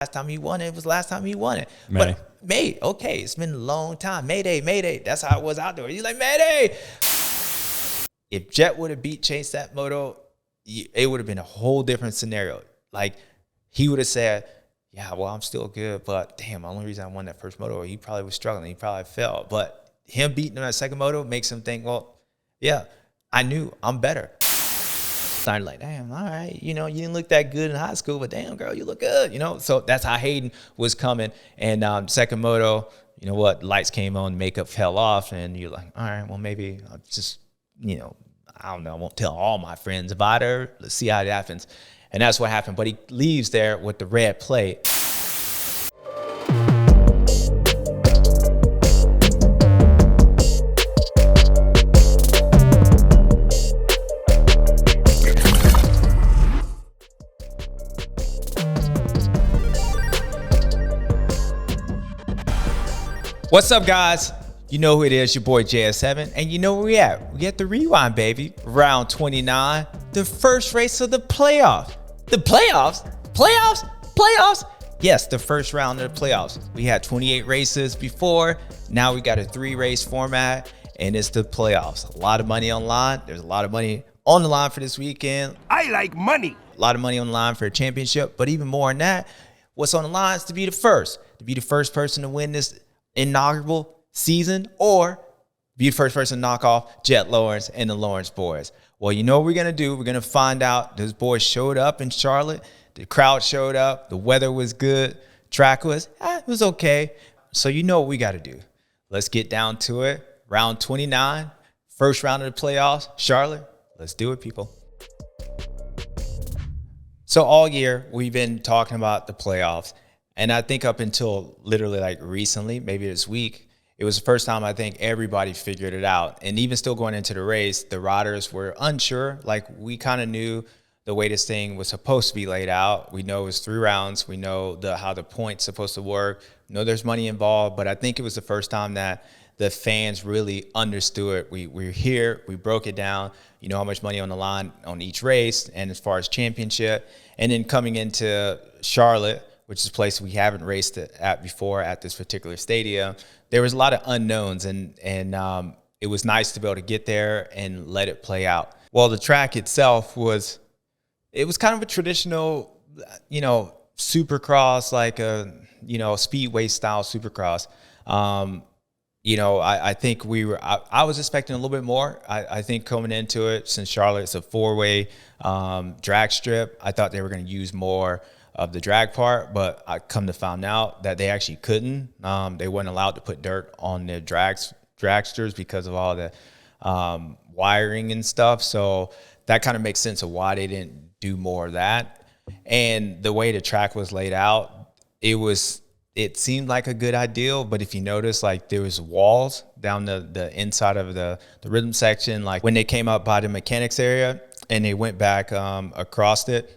last time he won it, it was the last time he won it. May. But May, okay, it's been a long time. Mayday. That's how it was out there. He's like, Mayday. If Jett would have beat Chase that moto, it would have been a whole different scenario. Like, he would have said, yeah, well, I'm still good, but damn, the only reason I won that first moto, he probably was struggling. He probably fell. But him beating him that second moto makes him think, well, yeah, I knew I'm better. Started like, damn, all right, you didn't look that good in high school, but damn, girl, you look good, So that's how Haiden was coming. And second moto, you know what, lights came on, makeup fell off, and you're like, all right, well, maybe I'll just, I don't know, I won't tell all my friends about her. Let's see how it happens. And that's what happened. But he leaves there with the red plate. What's up, guys? You know who it is, your boy JS7, and you know where we at. We at the Rewind, baby. Round 29, the first race of the playoff. The playoffs? Playoffs? Yes, the first round of the playoffs. We had 28 races before. Now we got a 3-race format, and it's the playoffs. A lot of money on the line. There's a lot of money on the line for this weekend. I like money. A lot of money on the line for a championship, but even more than that, what's on the line is to be the first person to win this inaugural season, or be the first person to knock off Jett Lawrence and the Lawrence boys. Well, you know what we're going to do? We're going to find out. Those boys showed up in Charlotte. The crowd showed up. The weather was good. Track was, it was okay. So you know what we got to do. Let's get down to it. Round 29, first round of the playoffs. Charlotte, let's do it, people. So all year, we've been talking about the playoffs. And I think up until literally like recently, maybe this week, it was the first time I think everybody figured it out. And even still going into the race, the riders were unsure. Like, we kind of knew the way this thing was supposed to be laid out. We know it was 3 rounds. We know how the points supposed to work. We know there's money involved. But I think it was the first time that the fans really understood. We're here. We broke it down. You know how much money on the line on each race, and as far as championship. And then coming into Charlotte, which is a place we haven't raced at before at this particular stadium, there was a lot of unknowns, and it was nice to be able to get there and let it play out. Well, the track itself was kind of a traditional, supercross, like a, speedway style supercross. I think I was expecting a little bit more. I think coming into it, since Charlotte, it's a 4-way drag strip, I thought they were going to use more of the drag part, but I come to find out that they actually couldn't. They weren't allowed to put dirt on the dragsters because of all the wiring and stuff. So that kind of makes sense of why they didn't do more of that. And the way the track was laid out, it seemed like a good idea, but if you notice, like, there was walls down the inside of the rhythm section. Like, when they came up by the mechanics area and they went back across it,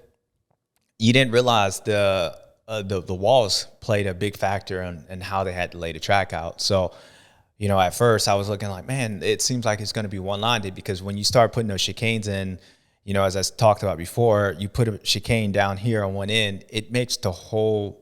you didn't realize the walls played a big factor in how they had to lay the track out. So, at first I was looking like, man, it seems like it's going to be one-lined, because when you start putting those chicanes in, as I talked about before, you put a chicane down here on one end, it makes the whole,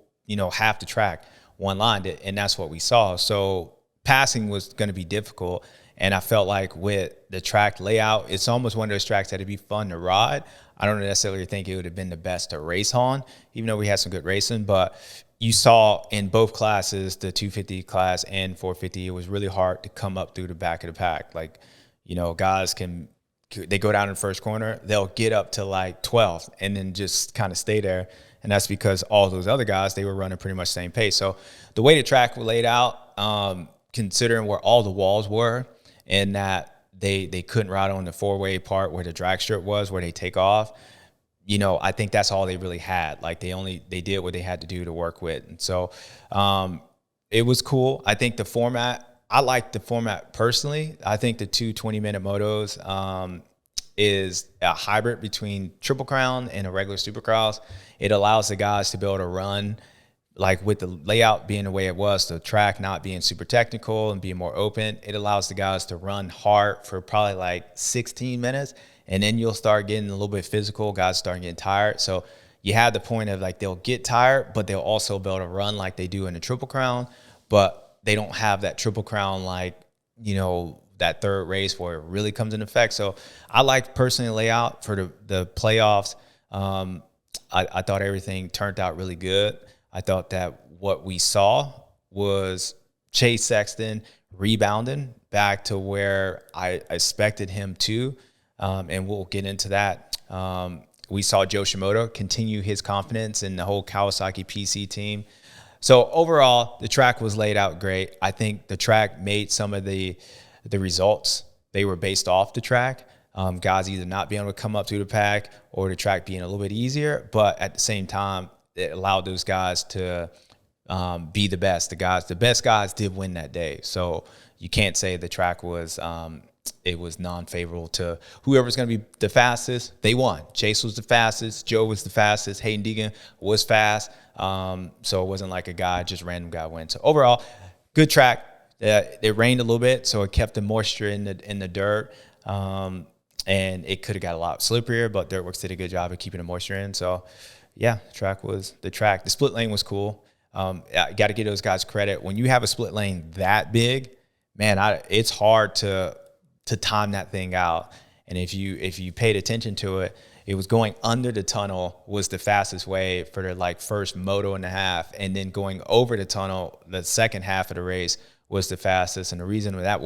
half the track one-lined, and that's what we saw. So passing was going to be difficult. And I felt like with the track layout, it's almost one of those tracks that'd be fun to ride. I don't necessarily think it would have been the best to race on, even though we had some good racing. But you saw in both classes, the 250 class and 450, it was really hard to come up through the back of the pack. Like, guys they go down in the first corner, they'll get up to like 12th and then just kind of stay there. And that's because all those other guys, they were running pretty much the same pace. So the way the track was laid out, considering where all the walls were, and that they couldn't ride on the 4-way part where the drag strip was, where they take off, I think that's all they really had. Like, they did what they had to do to work with. And so it was cool. I think I like the format personally. I think the 2 20-minute motos is a hybrid between Triple Crown and a regular Supercross. It allows the guys to be able to run, like, with the layout being the way it was, the track not being super technical and being more open, it allows the guys to run hard for probably like 16 minutes. And then you'll start getting a little bit physical. Guys start getting tired. So you have the point of like they'll get tired, but they'll also be able to run like they do in the Triple Crown, but they don't have that Triple Crown like, you know, that third race where it really comes into effect. So I like personally layout for the playoffs. I thought everything turned out really good. I thought that what we saw was Chase Sexton rebounding back to where I expected him to, and we'll get into that. We saw Joe Shimoda continue his confidence in the whole Kawasaki PC team. So overall, the track was laid out great. I think the track made some of the results, they were based off the track. Guys either not being able to come up through the pack or the track being a little bit easier, but at the same time, it allowed those guys to be the best. The best guys did win that day. So you can't say the track was it was non-favorable to whoever's going to be the fastest. They won. Chase was the fastest. Joe was the fastest. Haiden Deegan was fast. So it wasn't like a guy, just random guy win. So overall, good track. It rained a little bit, so it kept the moisture in the dirt. And it could have got a lot slipperier, but Dirtworks did a good job of keeping the moisture in. So, yeah, the track was the track. The split lane was cool. I got to give those guys credit. When you have a split lane that big, man, it's hard to time that thing out. And if you paid attention to it, it was going under the tunnel was the fastest way for the like first moto and a half, and then going over the tunnel the second half of the race was the fastest. And the reason that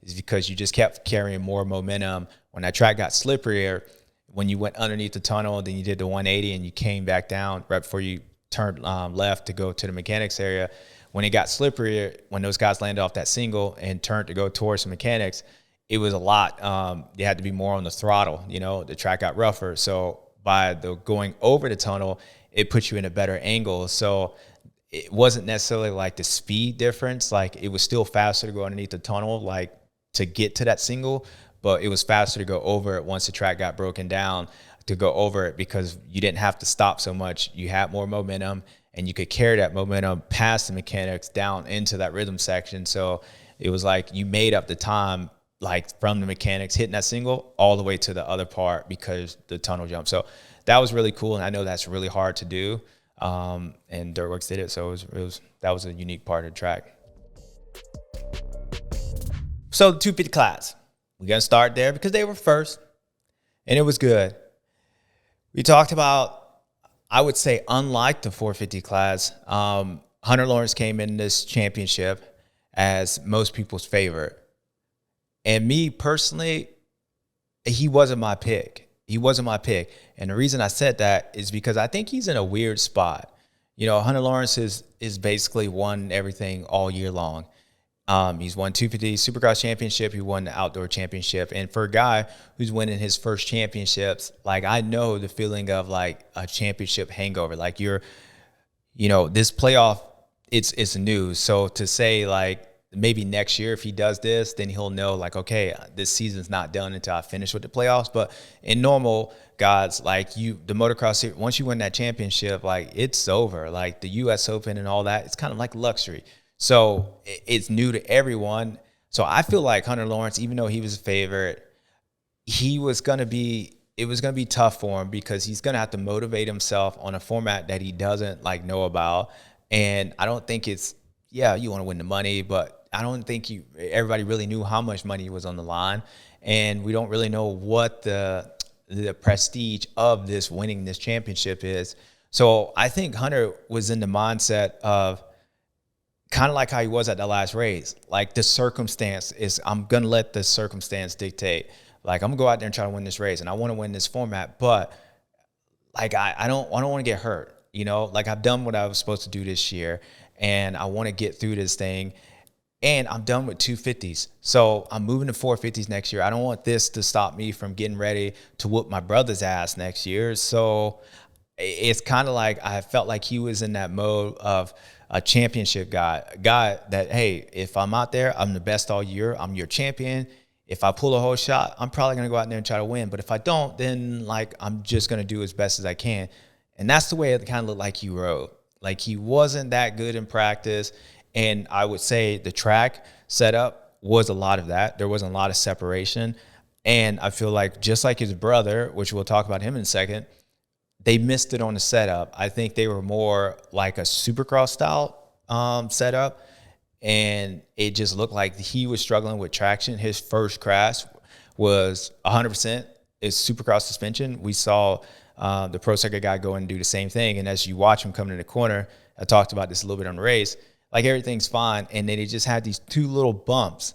is because you just kept carrying more momentum. When that track got slipperier, when you went underneath the tunnel, then you did the 180 and you came back down right before you turned left to go to the mechanics area. When it got slipperier, when those guys landed off that single and turned to go towards the mechanics, it was a lot. You had to be more on the throttle. You know, the track got rougher. So by the going over the tunnel, it puts you in a better angle. So it wasn't necessarily like the speed difference. Like it was still faster to go underneath the tunnel, like to get to that single, but it was faster to go over it once the track got broken down to go over it because you didn't have to stop so much. You had more momentum and you could carry that momentum past the mechanics down into that rhythm section. So it was like you made up the time, like from the mechanics hitting that single all the way to the other part because the tunnel jump. So that was really cool. And I know that's really hard to do. And Dirtworks did it. So that was a unique part of the track. So the 250 class, we're going to start there because they were first and it was good. We talked about, I would say, unlike the 450 class, Hunter Lawrence came in this championship as most people's favorite. And me personally, he wasn't my pick. And the reason I said that is because I think he's in a weird spot. You know, Hunter Lawrence is basically won everything all year long. He's won 250 Supercross championship. He won the outdoor championship. And for a guy who's winning his first championships, like I know the feeling of like a championship hangover. Like this playoff, it's new. So to say like maybe next year if he does this, then he'll know like, okay, this season's not done until I finish with the playoffs. But in normal guys, like the motocross, once you win that championship, like it's over. Like the US Open and all that, it's kind of like luxury. So it's new to everyone. So I feel like Hunter Lawrence, even though he was a favorite, it was going to be tough for him because he's going to have to motivate himself on a format that he doesn't like know about. And I don't think you want to win the money, but I don't think everybody really knew how much money was on the line. And we don't really know what the prestige of winning this championship is. So I think Hunter was in the mindset of, kind of like how he was at the last race. Like the circumstance is, I'm going to let the circumstance dictate. Like I'm going to go out there and try to win this race and I want to win this format, but like I don't want to get hurt. You know, like I've done what I was supposed to do this year and I want to get through this thing and I'm done with 250s. So I'm moving to 450s next year. I don't want this to stop me from getting ready to whoop my brother's ass next year. So it's kind of like I felt like he was in that mode of a championship guy, a guy that, hey, if I'm out there, I'm the best all year. I'm your champion. If I pull a whole shot, I'm probably going to go out there and try to win. But if I don't, then like I'm just going to do as best as I can. And that's the way it kind of looked like he rode. Like he wasn't that good in practice. And I would say the track setup was a lot of that. There wasn't a lot of separation. And I feel like just like his brother, which we'll talk about him in a second, they missed it on the setup. I think they were more like a Supercross style setup, and it just looked like he was struggling with traction. His first crash was 100% is Supercross suspension. We saw the Pro Circuit guy go and do the same thing, and as you watch him coming in the corner, I talked about this a little bit on the race, like everything's fine, and then he just had these two little bumps.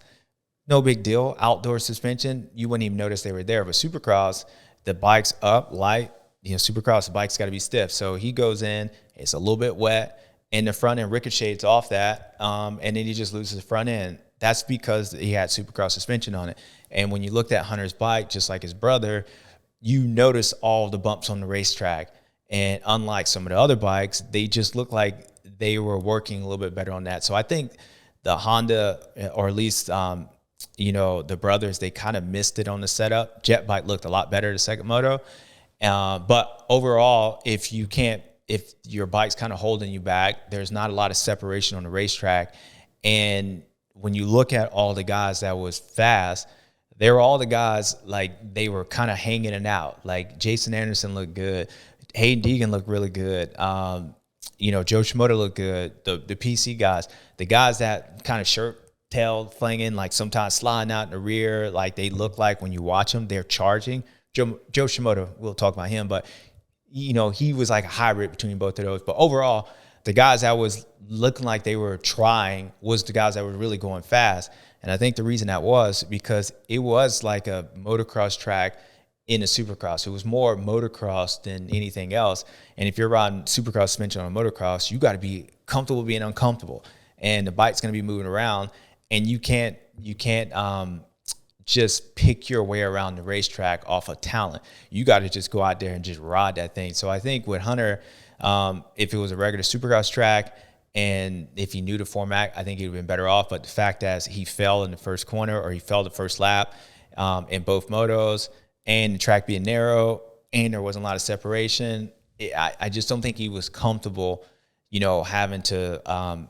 No big deal. Outdoor suspension, you wouldn't even notice they were there. But Supercross, the bike's up, light. Supercross, the bike's got to be stiff. So he goes in, it's a little bit wet, and the front end ricochets off that, and then he just loses the front end. That's because he had Supercross suspension on it. And when you looked at Hunter's bike, just like his brother, you notice all the bumps on the racetrack. And unlike some of the other bikes, they just look like they were working a little bit better on that. So I think the Honda, or at least the brothers, they kind of missed it on the setup. Jett bike looked a lot better the second moto. But overall, if your bike's kind of holding you back, there's not a lot of separation on the racetrack. And when you look at all the guys that was fast, they were all the guys, like, they were kind of hanging it out. Like, Jason Anderson looked good. Haiden Deegan looked really good. Joe Shimoda looked good. The PC guys, the guys that kind of shirt tail flinging, like sometimes sliding out in the rear, like they look like when you watch them, they're charging. Joe Shimoda, we'll talk about him, but he was like a hybrid between both of those. But overall, the guys that was looking like they were trying was the guys that were really going fast. And I think the reason that was because it was like a motocross track in a Supercross. It was more motocross than anything else. And if you're riding Supercross suspension on a motocross, you got to be comfortable being uncomfortable. And the bike's going to be moving around, and you can't just pick your way around the racetrack off of talent. You got to just go out there and just ride that thing. So I think with Hunter, if it was a regular Supercross track and if he knew the format, I think he would have been better off. But the fact that he fell in the first corner, or he fell the first lap in both motos, and the track being narrow and there wasn't a lot of separation, I just don't think he was comfortable, having to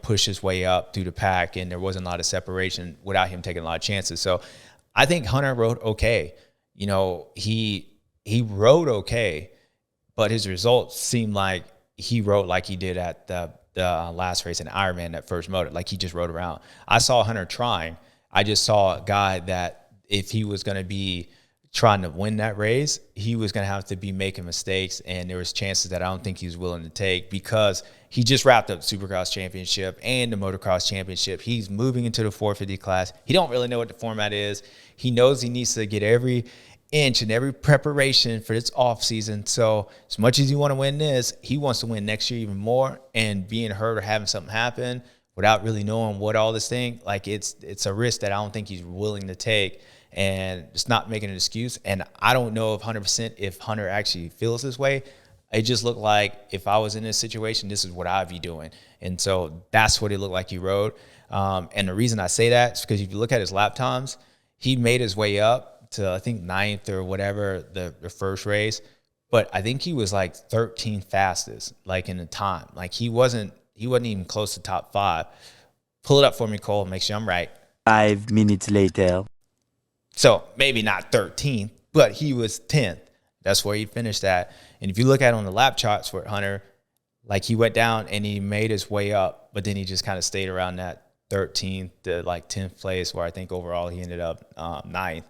push his way up through the pack, and there wasn't a lot of separation without him taking a lot of chances. So I think Hunter rode okay. He rode okay, but his results seemed like he rode like he did at the last race in Ironman, that first moto. Like, he just rode around. I saw Hunter trying. I just saw a guy that if he was going to be trying to win that race, he was going to have to be making mistakes, and there was chances that I don't think he was willing to take, because he just wrapped up the Supercross Championship and the Motocross Championship. He's moving into the 450 class. He don't really know what the format is. He knows he needs to get every inch and every preparation for this off season. So as much as you want to win this, he wants to win next year even more, and being hurt or having something happen without really knowing what all this thing, like, it's a risk that I don't think he's willing to take. And it's not making an excuse. And I don't know if 100% if Hunter actually feels this way. It just looked like if I was in this situation, this is what I'd be doing. And so that's what it looked like he rode. And the reason I say that is because if you look at his lap times, he made his way up to, I think, 9th or whatever, the first race. But I think he was like 13th fastest, like, in the time. Like, he wasn't even close to top 5. Pull it up for me, Cole. Make sure I'm right. 5 minutes later. So maybe not 13th, but he was 10th. That's where he finished at. And if you look at on the lap charts for Hunter, like, he went down and he made his way up, but then he just kind of stayed around that 13th to like 10th place, where I think overall he ended up 9th.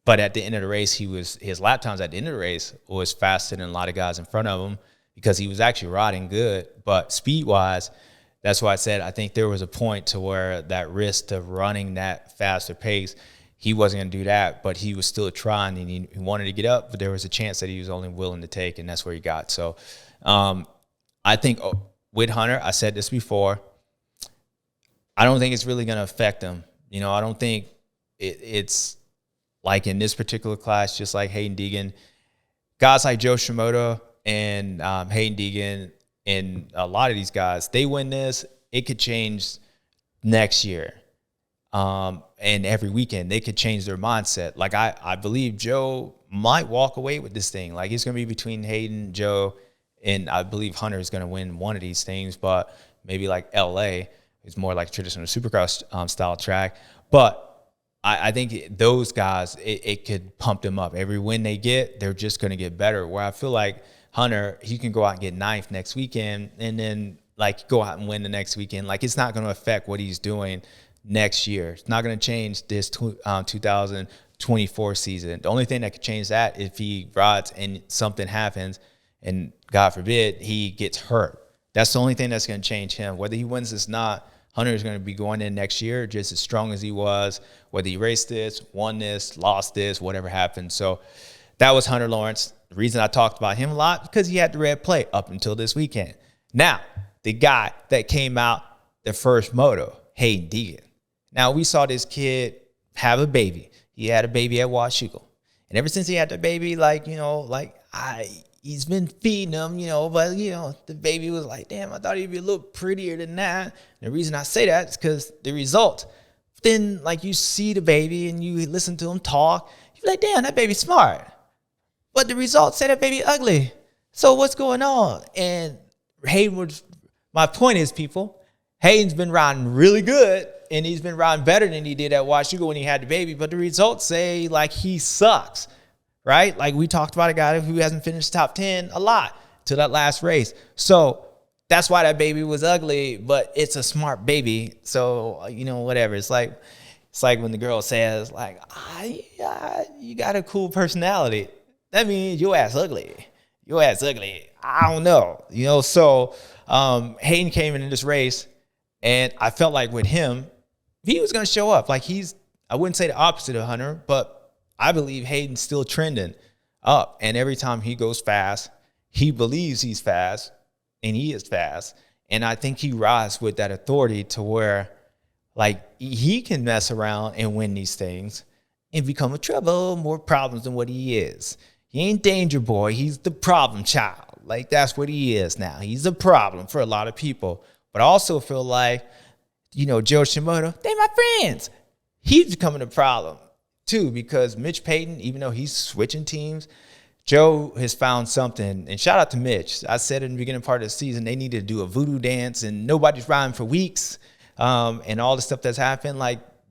But at the end of the race, his lap times at the end of the race was faster than a lot of guys in front of him, because he was actually riding good. But speed-wise, that's why I said I think there was a point to where that risk of running that faster pace, he wasn't going to do that, but he was still trying, and he wanted to get up, but there was a chance that he was only willing to take, and that's where he got. So I think with Hunter, I said this before, I don't think it's really going to affect him. I don't think it's like in this particular class, just like Haiden Deegan, guys like Joe Shimoda and Haiden Deegan, and a lot of these guys, they win this, it could change next year. And every weekend, they could change their mindset. Like, I believe Joe might walk away with this thing. Like, it's going to be between Haiden, Joe, and I believe Hunter is going to win one of these things, but maybe like LA is more like traditional Supercross style track. But I think those guys, it could pump them up. Every win they get, they're just going to get better. Where I feel like Hunter, he can go out and get ninth next weekend and then like go out and win the next weekend. Like it's not going to affect what he's doing next year. It's not going to change this 2024 season. The only thing that could change that if he rides and something happens and God forbid he gets hurt. That's the only thing that's going to change him. Whether he wins this or not, Hunter is going to be going in next year just as strong as he was, whether he raced this, won this, lost this, whatever happened. So that was Hunter Lawrence. The reason I talked about him a lot, because he had the red plate up until this weekend. Now, the guy that came out the first moto, Haiden Deegan. Now, we saw this kid have a baby. He had a baby at Washougal. And ever since he had the baby, he's been feeding him, but, the baby was like, damn, I thought he'd be a little prettier than that. And the reason I say that is because the result. Then, you see the baby and you listen to him talk. You're like, damn, that baby's smart. But the results say that baby ugly. So what's going on? And my point is, people, Hayden's been riding really good, and he's been riding better than he did at Washougal when he had the baby. But the results say, he sucks. Right? Like we talked about a guy who hasn't finished top 10 a lot till that last race. So that's why that baby was ugly, but it's a smart baby. So, whatever. It's like when the girl says you got a cool personality. That means your ass ugly. Your ass ugly. I don't know. So Haiden came into this race and I felt like with him, he was going to show up. I wouldn't say the opposite of Hunter, but I believe Hayden's still trending up. And every time he goes fast, he believes he's fast, and he is fast. And I think he rides with that authority to where, he can mess around and win these things and become a trouble, more problems than what he is. He ain't Danger Boy. He's the problem child. That's what he is now. He's a problem for a lot of people. But I also feel like, Joe Shimoda, they my friends. He's becoming a problem too, because Mitch Payton, even though he's switching teams, Joe has found something. And shout out to Mitch. I said in the beginning part of the season, they needed to do a voodoo dance and nobody's riding for weeks. And all the stuff that's happened.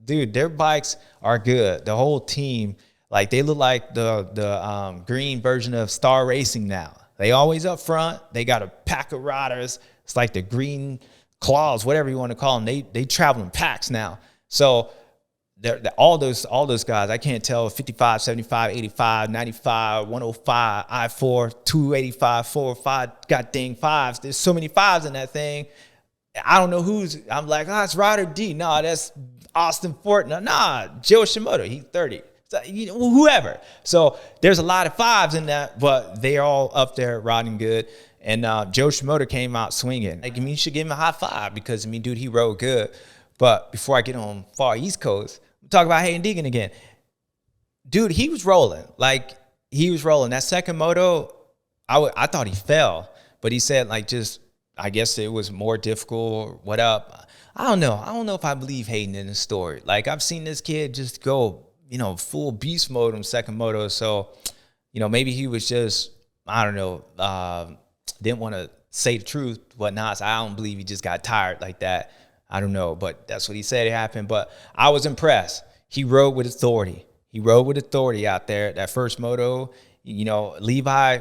Dude, their bikes are good. The whole team, they look like the green version of Star Racing now. They always up front. They got a pack of riders. It's like the green claws, whatever you want to call them. They travel in packs now. So all those guys, I can't tell 55, 75, 85, 95, 105, I4, 285, 405, got dang fives. There's so many fives in that thing. I don't know I'm like, it's Ryder D. No, that's Austin Fort. Nah, Joe Shimoda, he's 30. So, whoever. So there's a lot of fives in that, but they're all up there riding good. And Joe Shimoda came out swinging. You should give him a high five because, dude, he rode good. But before I get on far East Coast, talk about Haiden Deegan again. Dude, he was rolling. He was rolling. That second moto, I thought he fell. But he said, I guess it was more difficult or what up. I don't know. I don't know if I believe Haiden in the story. I've seen this kid just go, full beast mode on second moto. So, maybe he was just, I don't know, didn't want to say the truth, whatnot. So I don't believe he just got tired like that. I don't know, but that's what he said it happened. But I was impressed. He rode with authority. He rode with authority out there. That first moto, Levi,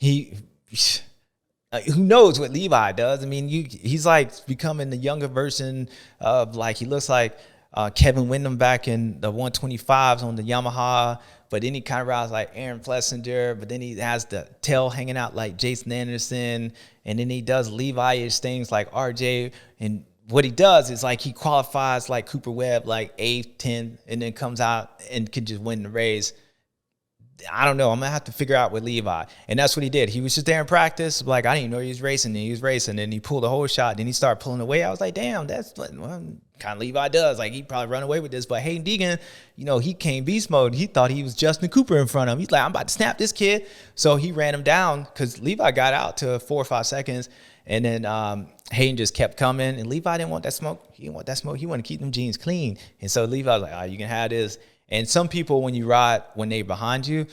who knows what Levi does? He's becoming the younger version of he looks like Kevin Windham back in the 125s on the Yamaha. But then he kind of rides like Aaron Plessinger, but then he has the tail hanging out like Jason Anderson. And then he does Levi-ish things like RJ. And what he does is he qualifies like Cooper Webb, 8th, 10th, and then comes out and can just win the race. I don't know. I'm going to have to figure out with Levi. And that's what he did. He was just there in practice. I didn't even know he was racing. And he was racing. And he pulled a whole shot. Then he started pulling away. I was like, damn, that's what kind of Levi does. He probably run away with this. But Haiden Deegan, he came beast mode. He thought he was Justin Cooper in front of him. He's like, I'm about to snap this kid. So he ran him down because Levi got out to 4 or 5 seconds. And then Haiden just kept coming. And Levi didn't want that smoke. He didn't want that smoke. He wanted to keep them jeans clean. And so Levi was like, you can have this. And some people, when you ride, when they're behind you,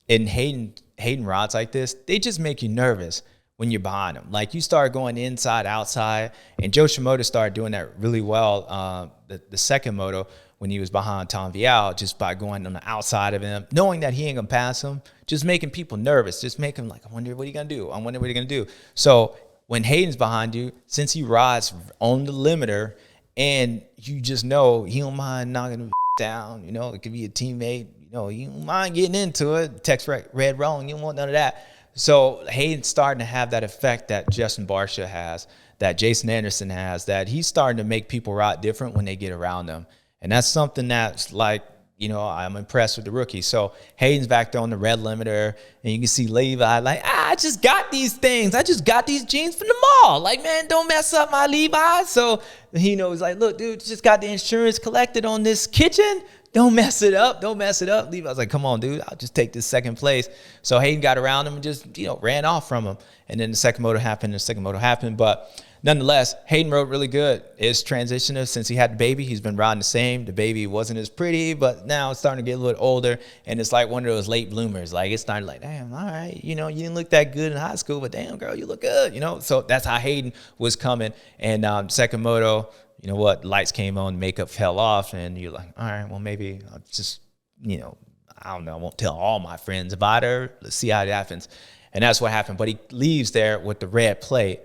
and Haiden rides like this, they just make you nervous when you're behind them. You start going inside, outside, and Joe Shimoda started doing that really well the second moto when he was behind Tom Vial, just by going on the outside of him, knowing that he ain't gonna pass him, just making people nervous, just making like, I wonder what he gonna do. I wonder what he gonna do. So when Hayden's behind you, since he rides on the limiter, and you just know he don't mind knocking him down, you know, it could be a teammate, you know, you don't mind getting into it, text red wrong, you don't want none of that. So Hayden's starting to have that effect that Justin Barcia has, that Jason Anderson has, that he's starting to make people ride different when they get around them. And that's something that's like, you know, I'm impressed with the rookie. So Hayden's back there on the red limiter, and you can see Levi like, I just got these things. I just got these jeans from the mall. Like, man, don't mess up my Levi. So he knows, like, look, dude, just got the insurance collected on this kitchen. Don't mess it up. Don't mess it up. Levi's like, come on, dude. I'll just take this second place. So Hayden got around him and just, you know, ran off from him. And then the second moto happened. But nonetheless, Hayden rode really good. His transition, since he had the baby, he's been riding the same. The baby wasn't as pretty, but now it's starting to get a little older, and it's like one of those late bloomers. Like, it's starting like, damn, all right, you know, you didn't look that good in high school, but damn, girl, you look good, you know? So that's how Hayden was coming. And second moto, you know what, lights came on, makeup fell off, and you're like, all right, well, maybe I'll just, you know, I don't know, I won't tell all my friends about her. Let's see how it happens. And that's what happened. But he leaves there with the red plate.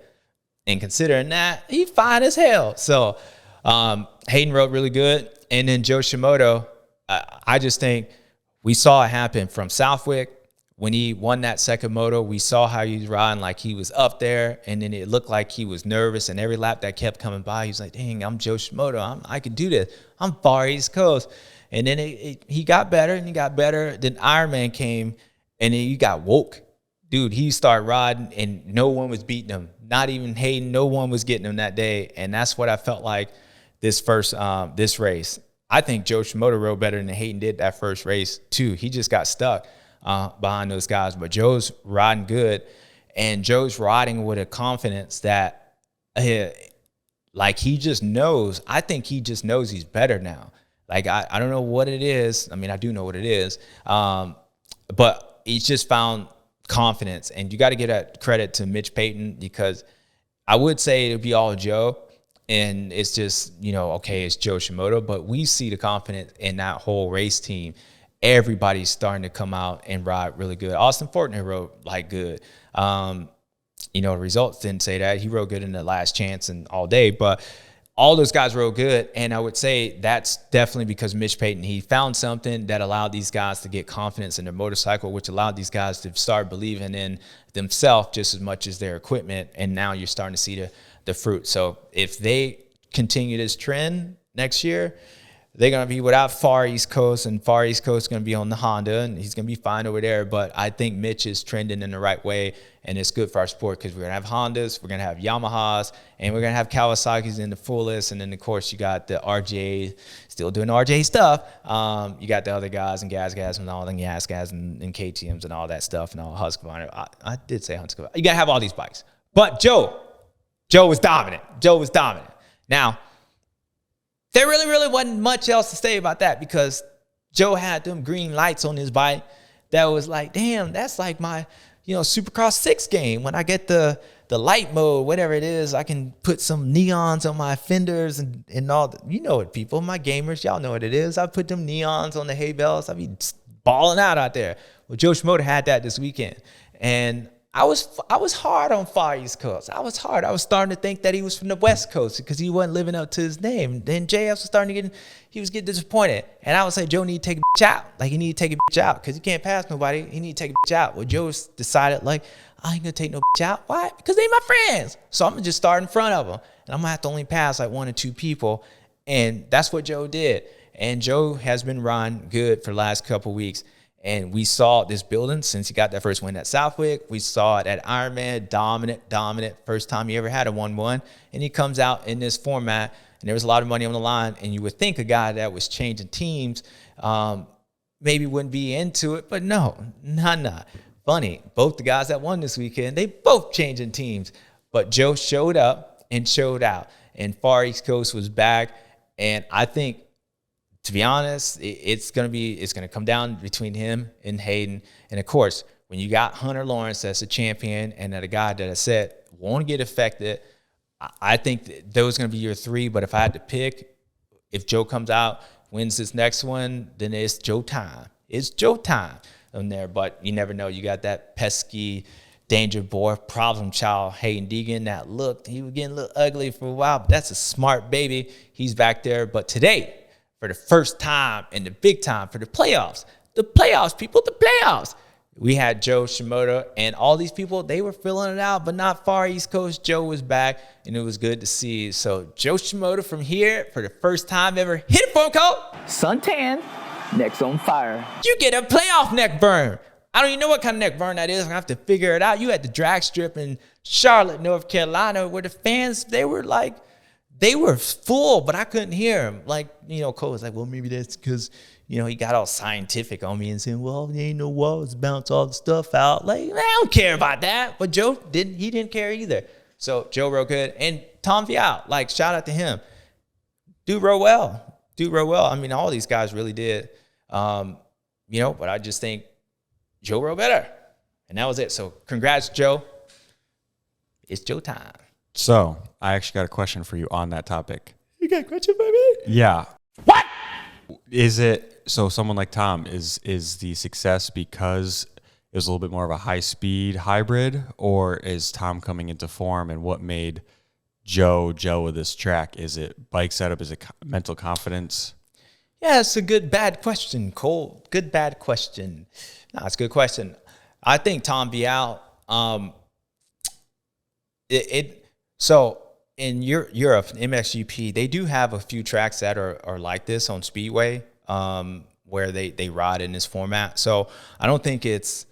And considering that, he fine as hell. So Hayden rode really good. And then Joe Shimoda, I just think we saw it happen from Southwick. When he won that second moto, we saw how he was riding like he was up there. And then it looked like he was nervous. And every lap that kept coming by, he was like, dang, I'm Joe Shimoda. I can do this. I'm far East Coast. And then he got better and he got better. Then Ironman came and then he got woke. Dude, he started riding and no one was beating him. Not even Hayden. No one was getting him that day. And that's what I felt like this race. I think Joe Shimoda rode better than Hayden did that first race too. He just got stuck behind those guys. But Joe's riding good. And Joe's riding with a confidence that like he just knows. I think he just knows he's better now. Like, I don't know what it is. I mean, I do know what it is. But he's just found confidence, and you got to give that credit to Mitch Payton, because I would say it would be all Joe, and it's just, you know, okay, it's Joe Shimoda, but we see the confidence in that whole race team. Everybody's starting to come out and ride really good. Austin Fortner rode like good. You know, the results didn't say that. He rode good in the last chance and all day, but all those guys rode good, and I would say that's definitely because Mitch Payton, he found something that allowed these guys to get confidence in their motorcycle, which allowed these guys to start believing in themselves just as much as their equipment, and now you're starting to see the fruit. So if they continue this trend next year, they're going to be without Far East Coast, and Far East Coast is going to be on the Honda, and he's going to be fine over there. But I think Mitch is trending in the right way, and it's good for our sport because we're going to have Hondas, we're going to have Yamahas, and we're going to have Kawasaki's in the fullest. And then, of course, you got the RJ still doing RJ stuff. You got the other guys and Gas and all the Gas and KTMs and all that stuff and all Husqvarna. I did say Husqvarna. You got to have all these bikes. But Joe was dominant. Now, there really wasn't much else to say about that, because Joe had them green lights on his bike that was like, damn, that's like my, you know, Supercross 6 game. When I get the light mode, whatever it is, I can put some neons on my fenders and all. You know it, people. My gamers, y'all know what it is. I put them neons on the hay bales. I be balling out there. Well, Joe Shimoda had that this weekend. And I was hard on Far East Coast. I was hard. I was starting to think that he was from the West Coast because he wasn't living up to his name. Then JF was starting to getting disappointed. And I would say, Joe need to take a bitch out. Like, he need to take a bitch out because he can't pass nobody. He need to take a bitch out. Well, Joe decided, like, I ain't going to take no bitch out. Why? Because they my friends. So I'm going to just start in front of them. And I'm going to have to only pass like 1 or 2 people. And that's what Joe did. And Joe has been riding good for the last couple weeks. And we saw this building since he got that first win at Southwick. We saw it at Ironman, dominant. First time he ever had a 1-1. And he comes out in this format, and there was a lot of money on the line. And you would think a guy that was changing teams maybe wouldn't be into it. But no, not. Funny, both the guys that won this weekend, they both changing teams. But Joe showed up and showed out. And Far East Coast was back. And I think, to be honest, it's gonna come down between him and Hayden. And of course, when you got Hunter Lawrence as a champion and that a guy that I said won't get affected, I think those are gonna be your 3. But if I had to pick, if Joe comes out, wins this next one, then it's Joe time. It's Joe time in there. But you never know. You got that pesky danger boy, problem child, Haiden Deegan. That look, he was getting a little ugly for a while, but that's a smart baby. He's back there. But today, for the first time and the big time for the playoffs, people, the playoffs, we had Joe Shimoda, and all these people, they were filling it out, but not far East Coast. Joe was back, and it was good to see. So Joe Shimoda from here, for the first time ever, hit it for him, Cole. Suntan, neck's on fire. You get a playoff neck burn. I don't even know what kind of neck burn that is. I have to figure it out. You had the drag strip in Charlotte, North Carolina, where the fans, they were full, but I couldn't hear them. Like, Cole was like, well, maybe that's because, he got all scientific on me and saying, well, there ain't no walls, bounce all the stuff out. Like, I don't care about that. But Joe didn't care either. So Joe rode good. And Tom Vial, shout out to him. Dude rode well. I mean, all these guys really did. But I just think Joe rode better. And that was it. So congrats, Joe. It's Joe time. So I actually got a question for you on that topic. You got a question for me? Yeah. What? Is it, so someone like Tom, is the success because it was a little bit more of a high-speed hybrid, or is Tom coming into form, and what made Joe of this track? Is it bike setup? Is it mental confidence? Yeah, it's a good, bad question, Cole. Good, bad question. No, it's a good question. I think Tom Vial, so in Europe, MXGP, they do have a few tracks that are like this on Speedway, where they ride in this format. So I don't think it's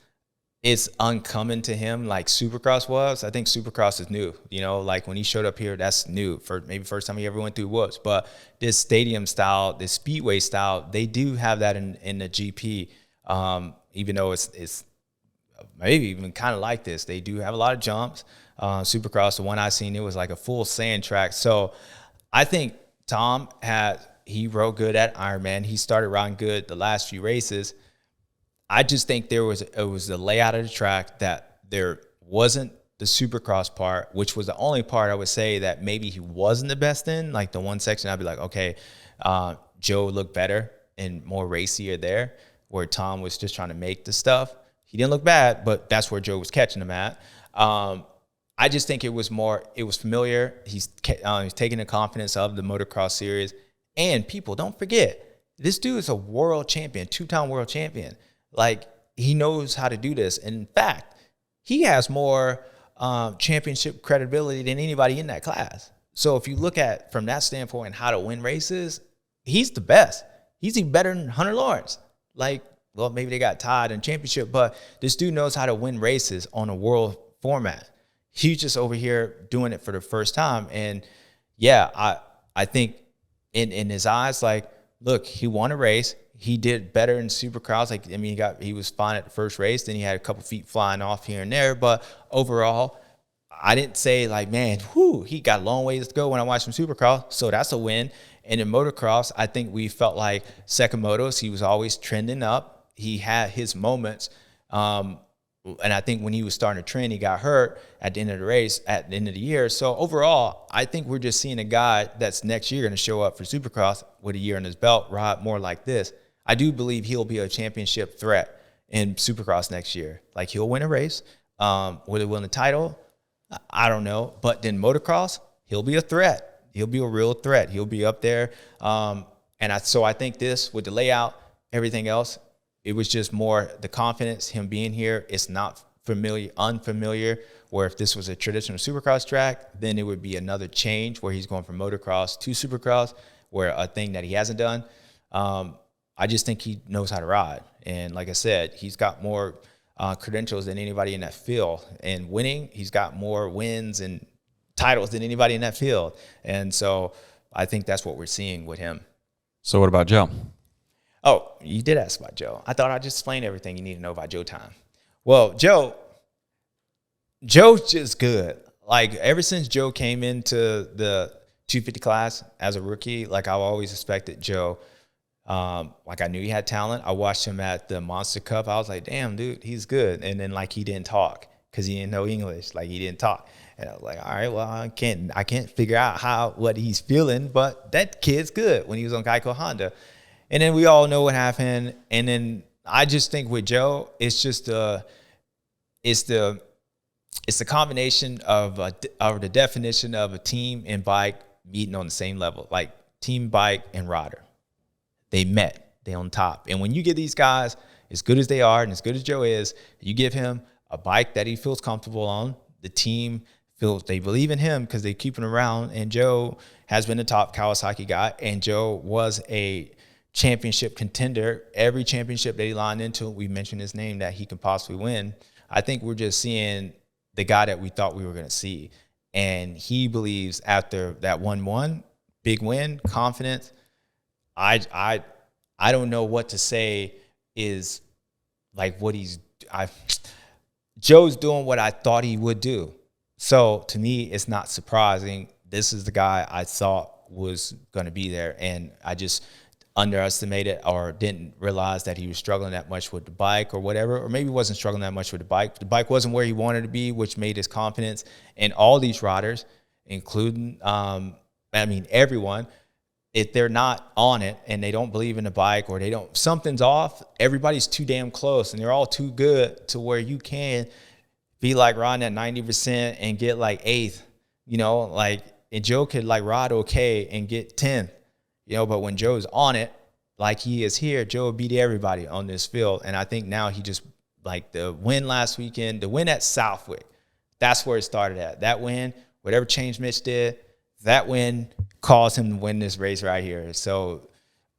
uncommon to him like Supercross was. I think Supercross is new. When he showed up here, that's new. For maybe first time he ever went through whoops. But this stadium style, this Speedway style, they do have that in the GP. Even though it's maybe even kind of like this, they do have a lot of jumps. Supercross, the one I seen, it was like a full sand track. So I think Tom he rode good at Ironman. He started riding good the last few races. I just think it was the layout of the track that there wasn't the Supercross part, which was the only part I would say that maybe he wasn't the best in. Like the one section, I'd be like, okay, Joe looked better and more racier there, where Tom was just trying to make the stuff. He didn't look bad, but that's where Joe was catching him at. I just think it was familiar. He's taking the confidence of the motocross series. And people, don't forget, this dude is a world champion, 2-time world champion. He knows how to do this. In fact, he has more championship credibility than anybody in that class. So if you look at from that standpoint how to win races, he's the best. He's even better than Hunter Lawrence. Maybe they got tied in championship, but this dude knows how to win races on a world format. He's just over here doing it for the first time. And yeah, I think in his eyes, look, he won a race. He did better in Supercross. He was fine at the first race. Then he had a couple feet flying off here and there. But overall, I didn't say he got a long ways to go when I watched him Supercross. So that's a win. And in motocross, I think we felt like Sakamoto's, he was always trending up. He had his moments. And I think when he was starting to trend, he got hurt at the end of the race, at the end of the year. So overall, I think we're just seeing a guy that's next year going to show up for Supercross with a year in his belt, ride more like this. I do believe he'll be a championship threat in Supercross next year. He'll win a race. Will he win the title? I don't know. But then motocross, he'll be a threat. He'll be a real threat. He'll be up there. So I think this, with the layout, everything else, it was just more the confidence, him being here. It's not unfamiliar, where if this was a traditional Supercross track, then it would be another change where he's going from motocross to Supercross, where a thing that he hasn't done. I just think he knows how to ride. And like I said, he's got more credentials than anybody in that field. And winning, he's got more wins and titles than anybody in that field. And so I think that's what we're seeing with him. So what about Joe? Oh, you did ask about Joe. I thought I'd just explain everything you need to know about Joe time. Well, Joe's just good. Ever since Joe came into the 250 class as a rookie, I've always expected Joe. I knew he had talent. I watched him at the Monster Cup. I was like, damn, dude, he's good. And then he didn't talk because he didn't know English. He didn't talk. And I was like, all right, well, I can't figure out what he's feeling, but that kid's good when he was on Geico Honda. And then we all know what happened. And then I just think with Joe, it's just it's the combination of the definition of a team and bike meeting on the same level, like team bike and rider. They met, they on top. And when you get these guys, as good as they are and as good as Joe is, you give him a bike that he feels comfortable on. The team feels they believe in him because they keep him around. And Joe has been the top Kawasaki guy. And Joe was a championship contender. Every championship that he lined into, we mentioned his name that he can possibly win. I think we're just seeing the guy that we thought we were going to see. And he believes after that 1-1, big win, confidence. I don't know what to say is like what Joe's doing what I thought he would do. So to me, it's not surprising. This is the guy I thought was going to be there. And I just underestimated or didn't realize that he was struggling that much with the bike or whatever, or maybe wasn't struggling that much with the bike. The bike wasn't where he wanted to be, which made his confidence. And all these riders, including, everyone, if they're not on it and they don't believe in the bike or something's off, everybody's too damn close and they're all too good to where you can be like riding at 90% and get like 8th, and Joe could like ride okay and get 10th, but when Joe's on it, like he is here, Joe beat everybody on this field. And I think now he just, like the win last weekend, the win at Southwick, that's where it started at. That win, whatever change Mitch did, that win caused him to win this race right here. So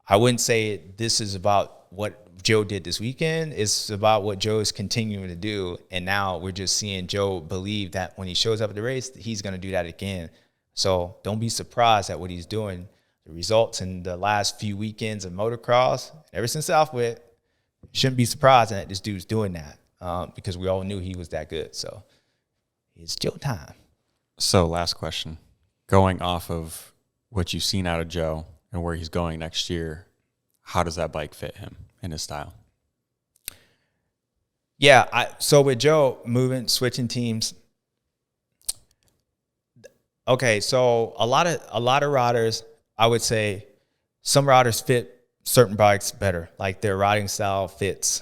I wouldn't say this is about what Joe did this weekend. It's about what Joe is continuing to do. And now we're just seeing Joe believe that when he shows up at the race, he's going to do that again. So don't be surprised at what he's doing. The results in the last few weekends of motocross, ever since Southwick, shouldn't be surprised that this dude's doing that because we all knew he was that good. So it's Joe time. So last question. Going off of what you've seen out of Joe and where he's going next year, how does that bike fit him and his style? Yeah, so with Joe switching teams. Okay, so a lot of riders, I would say some riders fit certain bikes better. Like their riding style fits,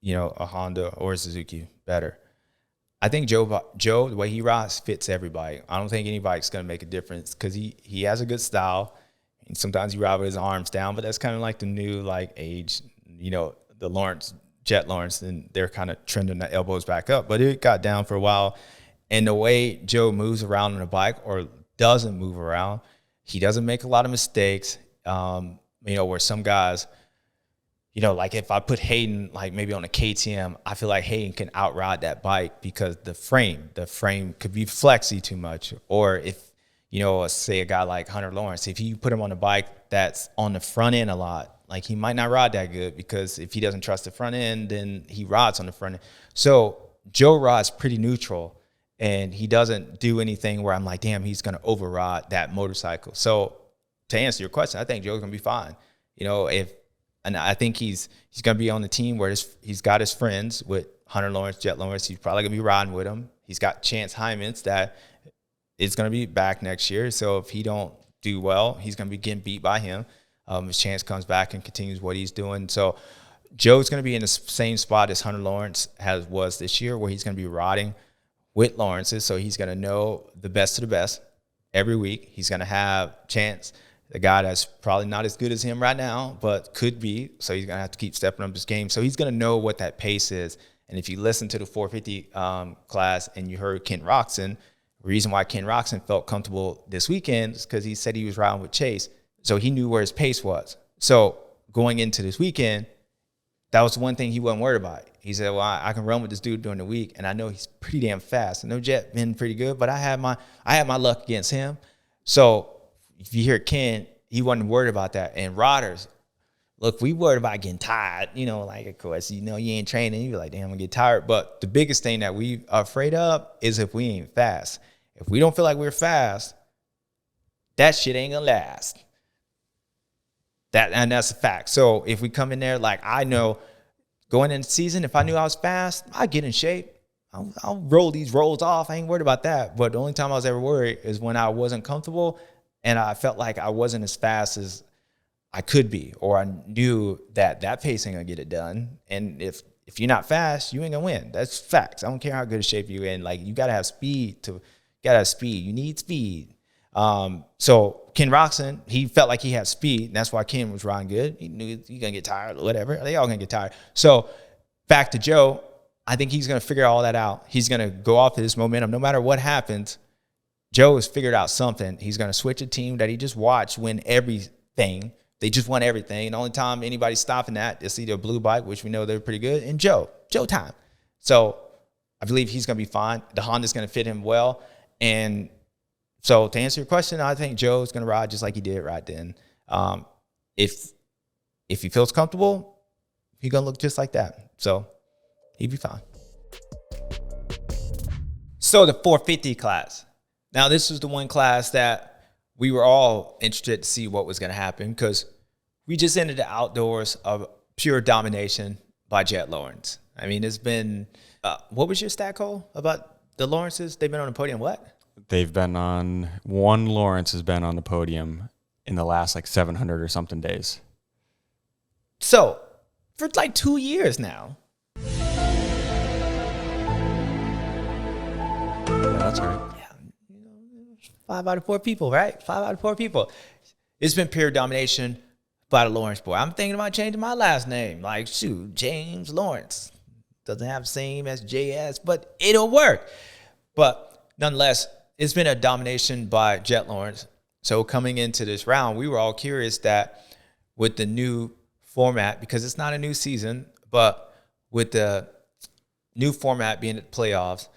a Honda or a Suzuki better. I think Joe, the way he rides fits everybody. I don't think any bike's going to make a difference because he has a good style. And sometimes he rides with his arms down, but that's kind of like the new age, the Jett Lawrence, and they're kind of trending the elbows back up. But it got down for a while. And the way Joe moves around on a bike or doesn't move around, he doesn't make a lot of mistakes. Where some guys, like if I put Haiden maybe on a KTM, I feel like Haiden can outride that bike because the frame could be flexy too much. Or if, say a guy like Hunter Lawrence, if you put him on a bike that's on the front end a lot, he might not ride that good because if he doesn't trust the front end, then he rides on the front end. So Joe rides pretty neutral. And he doesn't do anything where I'm like, damn, he's going to override that motorcycle. So to answer your question, I think Joe's going to be fine. And I think he's going to be on the team where he's got his friends with Hunter Lawrence, Jett Lawrence. He's probably going to be riding with him. He's got Chance Hymans that is going to be back next year. So if he don't do well, he's going to be getting beat by him. If Chance comes back and continues what he's doing. So Joe's going to be in the same spot as Hunter Lawrence was this year, where he's going to be riding with Lawrence's, so he's going to know the best of the best every week. He's going to have Chance, the guy that's probably not as good as him right now, but could be, so he's going to have to keep stepping up his game. So he's going to know what that pace is. And if you listen to the 450 class and you heard Ken Roczen, the reason why Ken Roczen felt comfortable this weekend is because he said he was riding with Chase, so he knew where his pace was. So going into this weekend, that was one thing he wasn't worried about. He said, well, I can run with this dude during the week, and I know he's pretty damn fast. I know Jett been pretty good, but I had my luck against him. So if you hear Ken, he wasn't worried about that. And riders, look, we worried about getting tired. Of course, you ain't training. You're like, damn, I'm going to get tired. But the biggest thing that we are afraid of is if we ain't fast. If we don't feel like we're fast, that shit ain't going to last. And that's a fact. So if we come in there, I know going into the season, if I knew I was fast, I'd get in shape. I'll roll these rolls off. I ain't worried about that. But the only time I was ever worried is when I wasn't comfortable and I felt like I wasn't as fast as I could be, or I knew that pace ain't gonna get it done. And if you're not fast, you ain't gonna win. That's facts. I don't care how good a shape you're in. Like, you gotta have speed. You need speed. So Ken Roczen, he felt like he had speed, and that's why Ken was riding good. He knew he's gonna get tired or whatever. They all gonna get tired. So back to Joe, I think he's gonna figure all that out. He's gonna go off of this momentum. No matter what happens, Joe has figured out something. He's gonna switch a team that he just watched win everything. They just won everything. The only time anybody's stopping that is either a blue bike, which we know they're pretty good, and Joe time. So I believe he's gonna be fine. The Honda's gonna fit him well. And so to answer your question, I think Joe's going to ride just like he did right then. If he feels comfortable, he's going to look just like that. So he'd be fine. So the 450 class. Now, this was the one class that we were all interested to see what was going to happen, because we just ended the outdoors of pure domination by Jett Lawrence. I mean, it's been, what was your stat, Cole, about the Lawrences? They've been on the podium what? They've been on, one Lawrence has been on the podium in the last like 700 or something days. So for like 2 years now. Yeah, that's right. Yeah, 5 out of 4 people, right? 5 out of 4 people. It's been pure domination by the Lawrence boy. I'm thinking about changing my last name. Like, shoot, James Lawrence. Doesn't have the same as JS, but it'll work. But nonetheless, it's been a domination by Jett Lawrence. So coming into this round, we were all curious that with the new format, because it's not a new season, but with the new format being at the playoffs,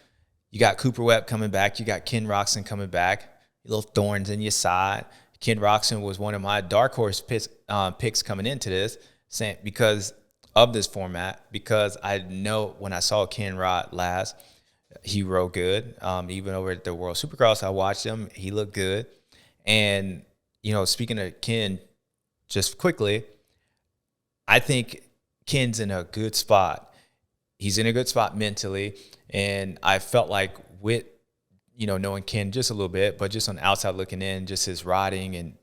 you got Cooper Webb coming back. You got Ken Roczen coming back. Little thorns in your side. Ken Roczen was one of my dark horse picks coming into this, because of this format, because I know when I saw Ken ride last, he rode good. Even over at the World Supercross, I watched him. He looked good. And, speaking of Ken, just quickly, I think Ken's in a good spot. He's in a good spot mentally. And I felt like with, knowing Ken just a little bit, but just on the outside looking in, just his riding and.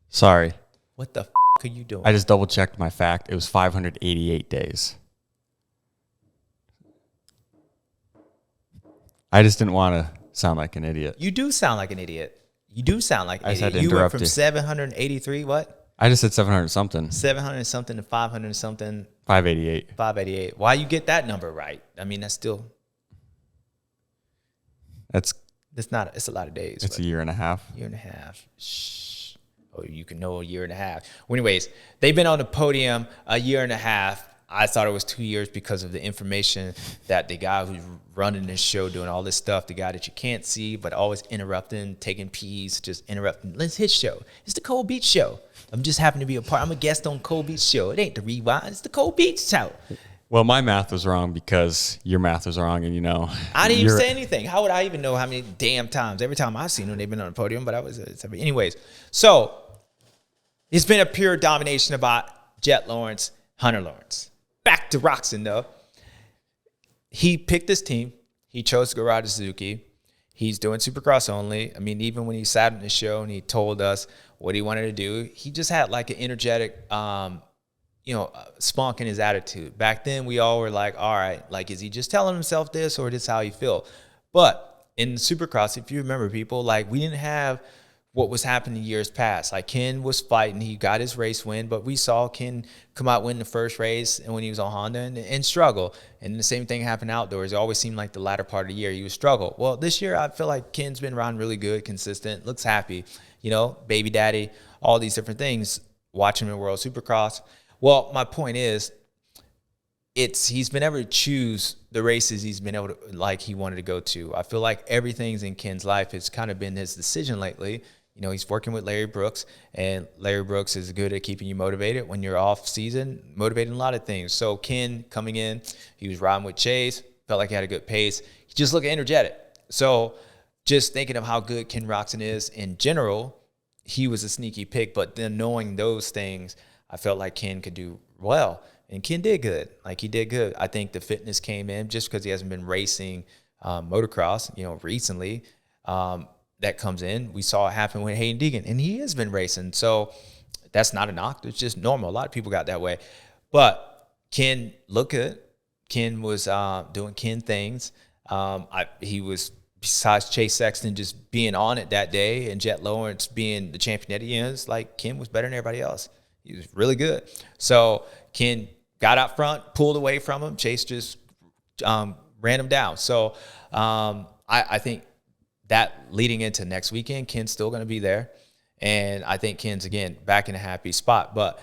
Sorry. What the are you doing? I just double checked my fact. It was 588 days. I just didn't want to sound like an idiot. You do sound like an idiot. You do sound like an I idiot. had to You went interrupt from you. 783, what? I just said 700 something. 700 something to 500 something. 588. 588. Why you get that number right? I mean, that's still. It's a lot of days. a year and a half. Year and a half. Shh. Oh, you can know a year and a half. Well, anyways, they've been on the podium a year and a half. I thought it was 2 years because of the information that the guy who's running this show, doing all this stuff, the guy that you can't see, but always interrupting, taking peas, just interrupting. It's his show. It's the Cole Beach Show. I'm just happen to be a part. I'm a guest on Cole Beach Show. It ain't the Rewind. It's the Cole Beach Show. Well, my math was wrong because your math was wrong, and I didn't even say anything. How would I even know how many damn times? Every time I've seen them, they've been on the podium. But anyways. So it's been a pure domination about Jett Lawrence, Hunter Lawrence. Back to Roczen though. He picked this team. He chose to go ride a Suzuki. He's doing Supercross only. I mean, even when he sat on the show and he told us what he wanted to do, he just had like an energetic, spunk in his attitude. Back then, we all were like, all right, like, is he just telling himself this or this is how he feel? But in Supercross, if you remember, people, like, we didn't have what was happening years past. Like, Ken was fighting. He got his race win, but we saw Ken come out win the first race and when he was on Honda and struggle. And the same thing happened outdoors. It always seemed like the latter part of the year he would struggle. Well, this year I feel like Ken's been riding really good, consistent, looks happy, baby daddy, all these different things, watching him in World Supercross. Well, my point is, he's been able to choose the races he's been able to, like, he wanted to go to. I feel like everything's in Ken's life has kind of been his decision lately. He's working with Larry Brooks, and Larry Brooks is good at keeping you motivated when you're off season, motivating a lot of things. So Ken coming in, he was riding with Chase, felt like he had a good pace. He just looked energetic. So just thinking of how good Ken Roczen is in general, he was a sneaky pick. But then knowing those things, I felt like Ken could do well. And Ken did good. Like, he did good. I think the fitness came in just because he hasn't been racing motocross, recently. That comes in. We saw it happen with Haiden Deegan, and he has been racing. So that's not a knock. It's just normal. A lot of people got that way. But Ken looked good. Ken was doing Ken things. He was, besides Chase Sexton just being on it that day and Jett Lawrence being the champion that he is, like, Ken was better than everybody else. He was really good. So Ken got out front, pulled away from him. Chase just ran him down. So I think that leading into next weekend, Ken's still going to be there. And I think Ken's, again, back in a happy spot. But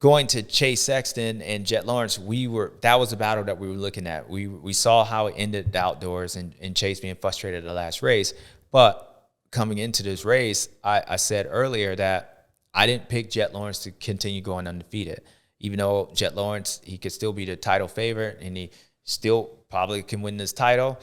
going to Chase Sexton and Jett Lawrence, that was a battle that we were looking at. We saw how it ended outdoors and Chase being frustrated at the last race. But coming into this race, I said earlier that I didn't pick Jett Lawrence to continue going undefeated. Even though Jett Lawrence, he could still be the title favorite and he still probably can win this title.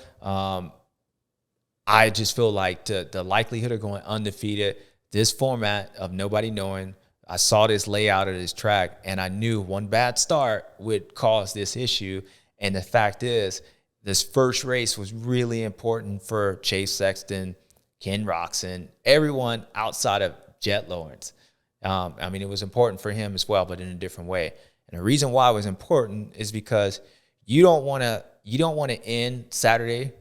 I just feel like the likelihood of going undefeated, this format of nobody knowing, I saw this layout of this track, and I knew one bad start would cause this issue. And the fact is, this first race was really important for Chase Sexton, Ken Roczen, everyone outside of Jett Lawrence. It was important for him as well, but in a different way. And the reason why it was important is because you don't want to end Saturday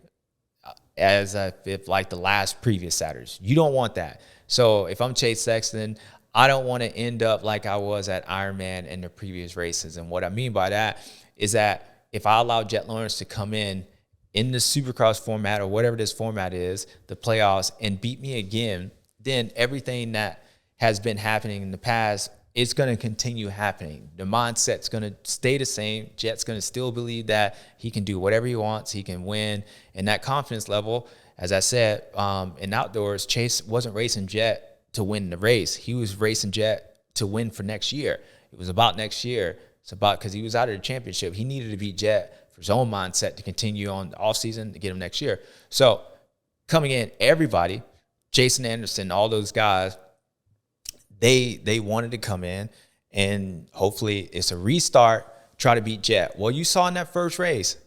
as if like the last previous Saturdays. You don't want that. So if I'm Chase Sexton, I don't want to end up like I was at Ironman in the previous races. And what I mean by that is that if I allow Jett Lawrence to come in the Supercross format or whatever this format is, the playoffs, and beat me again, then everything that has been happening in the past, it's going to continue happening. The mindset's going to stay the same. Jett's going to still believe that he can do whatever he wants. He can win. And that confidence level, as I said, in outdoors, Chase wasn't racing Jett to win the race. He was racing Jett to win for next year. It was about next year. It's about, because he was out of the championship. He needed to beat Jett for his own mindset to continue on the offseason to get him next year. So coming in, everybody, Jason Anderson, all those guys, they wanted to come in and hopefully it's a restart, try to beat Jett. Well, you saw in that first race,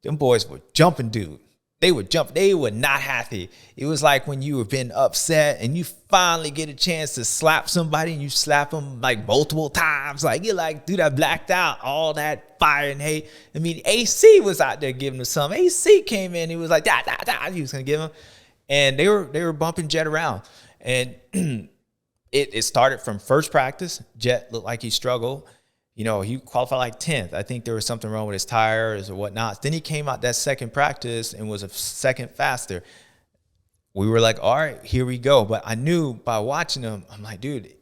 them boys were jumping, dude. They would jump. They were not happy. It was like when you have been upset and you finally get a chance to slap somebody and you slap them like multiple times. Like, you're like, dude, I blacked out. All that fire and hate. I mean, AC was out there giving them some. AC came in. He was like, da, da, da. He was going to give them. And they were bumping Jett around. And it started from first practice. Jett looked like he struggled. He qualified like 10th. I think there was something wrong with his tires or whatnot. Then he came out that second practice and was a second faster. We were like, all right, here we go. But I knew by watching him, I'm like, dude,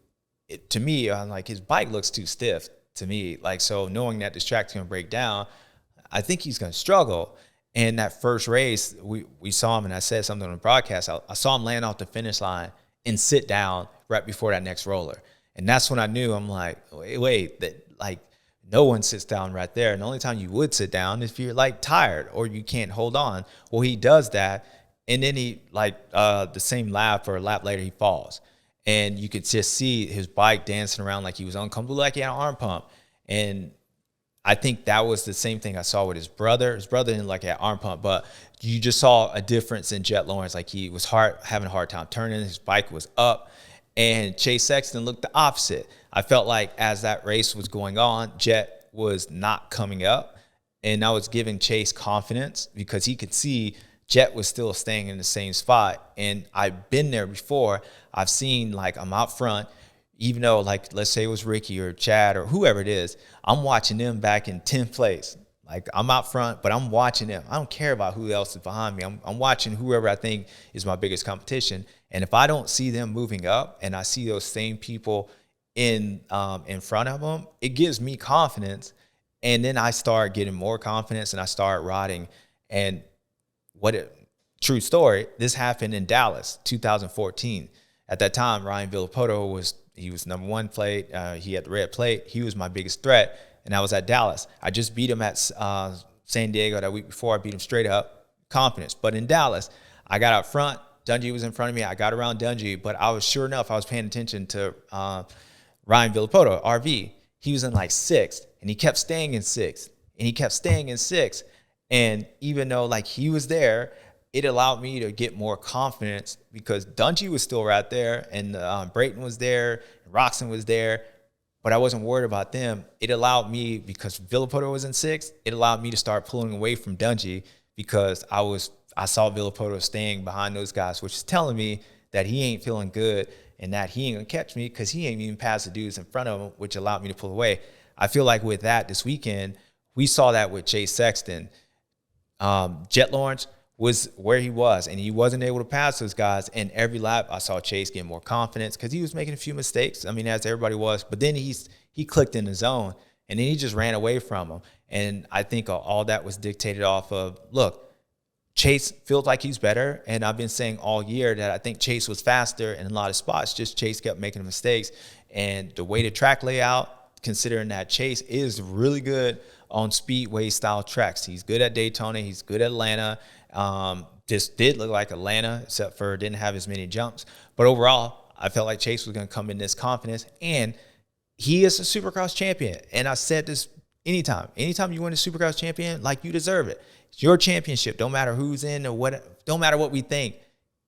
to me, I'm like, his bike looks too stiff to me. Like, so knowing that this track's going to break down, I think he's going to struggle. And that first race, we saw him, and I said something on the broadcast. I saw him land off the finish line and sit down right before that next roller. And that's when I knew, I'm like, wait, no one sits down right there. And the only time you would sit down is if you're like tired or you can't hold on. Well, he does that. And then he the same lap or a lap later, he falls. And you could just see his bike dancing around like he was uncomfortable, like he had an arm pump. And I think that was the same thing I saw with his brother. His brother didn't like an arm pump, but you just saw a difference in Jett Lawrence. Like, he was having a hard time turning. His bike was up. And Chase Sexton looked the opposite. I felt like as that race was going on, Jett was not coming up. And I was giving Chase confidence because he could see Jett was still staying in the same spot. And I've been there before. I've seen, like, I'm out front, even though, like, let's say it was Ricky or Chad or whoever it is, I'm watching them back in 10th place. Like, I'm out front, but I'm watching them. I don't care about who else is behind me. I'm watching whoever I think is my biggest competition. And if I don't see them moving up and I see those same people in front of them, it gives me confidence. And then I start getting more confidence and I start riding. And true story, this happened in Dallas, 2014. At that time, Ryan Villapoto was number one plate. He had the red plate. He was my biggest threat. And I was at Dallas. I just beat him at San Diego that week before. I beat him straight up, confidence. But in Dallas, I got out front. Dungy was in front of me. I got around Dungy, but I was paying attention to Ryan Villapoto, RV. He was in like 6th, and he kept staying in 6th, and he kept staying in 6th. And even though like he was there, it allowed me to get more confidence because Dungey was still right there, and Brayton was there, and Roczen was there, but I wasn't worried about them. It allowed me, because Villapoto was in 6th, it allowed me to start pulling away from Dungey because I saw Villapoto staying behind those guys, which is telling me that he ain't feeling good and that he ain't gonna catch me because he ain't even passed the dudes in front of him, which allowed me to pull away. I feel like with that this weekend, we saw that with Chase Sexton. Jett Lawrence was where he was, and he wasn't able to pass those guys. And every lap, I saw Chase get more confidence because he was making a few mistakes. I mean, as everybody was. But then he clicked in the zone, and then he just ran away from him. And I think all that was dictated off of, look, Chase feels like he's better, and I've been saying all year that I think Chase was faster in a lot of spots, just Chase kept making mistakes. And the way the track layout, considering that Chase is really good on speedway style tracks. He's good at Daytona, he's good at Atlanta. This did look like Atlanta, except for didn't have as many jumps. But overall, I felt like Chase was going to come in this confidence, and he is a Supercross champion. And I said this anytime you win a Supercross champion, like, you deserve it. It's your championship. Don't matter who's in or what. Don't matter what we think.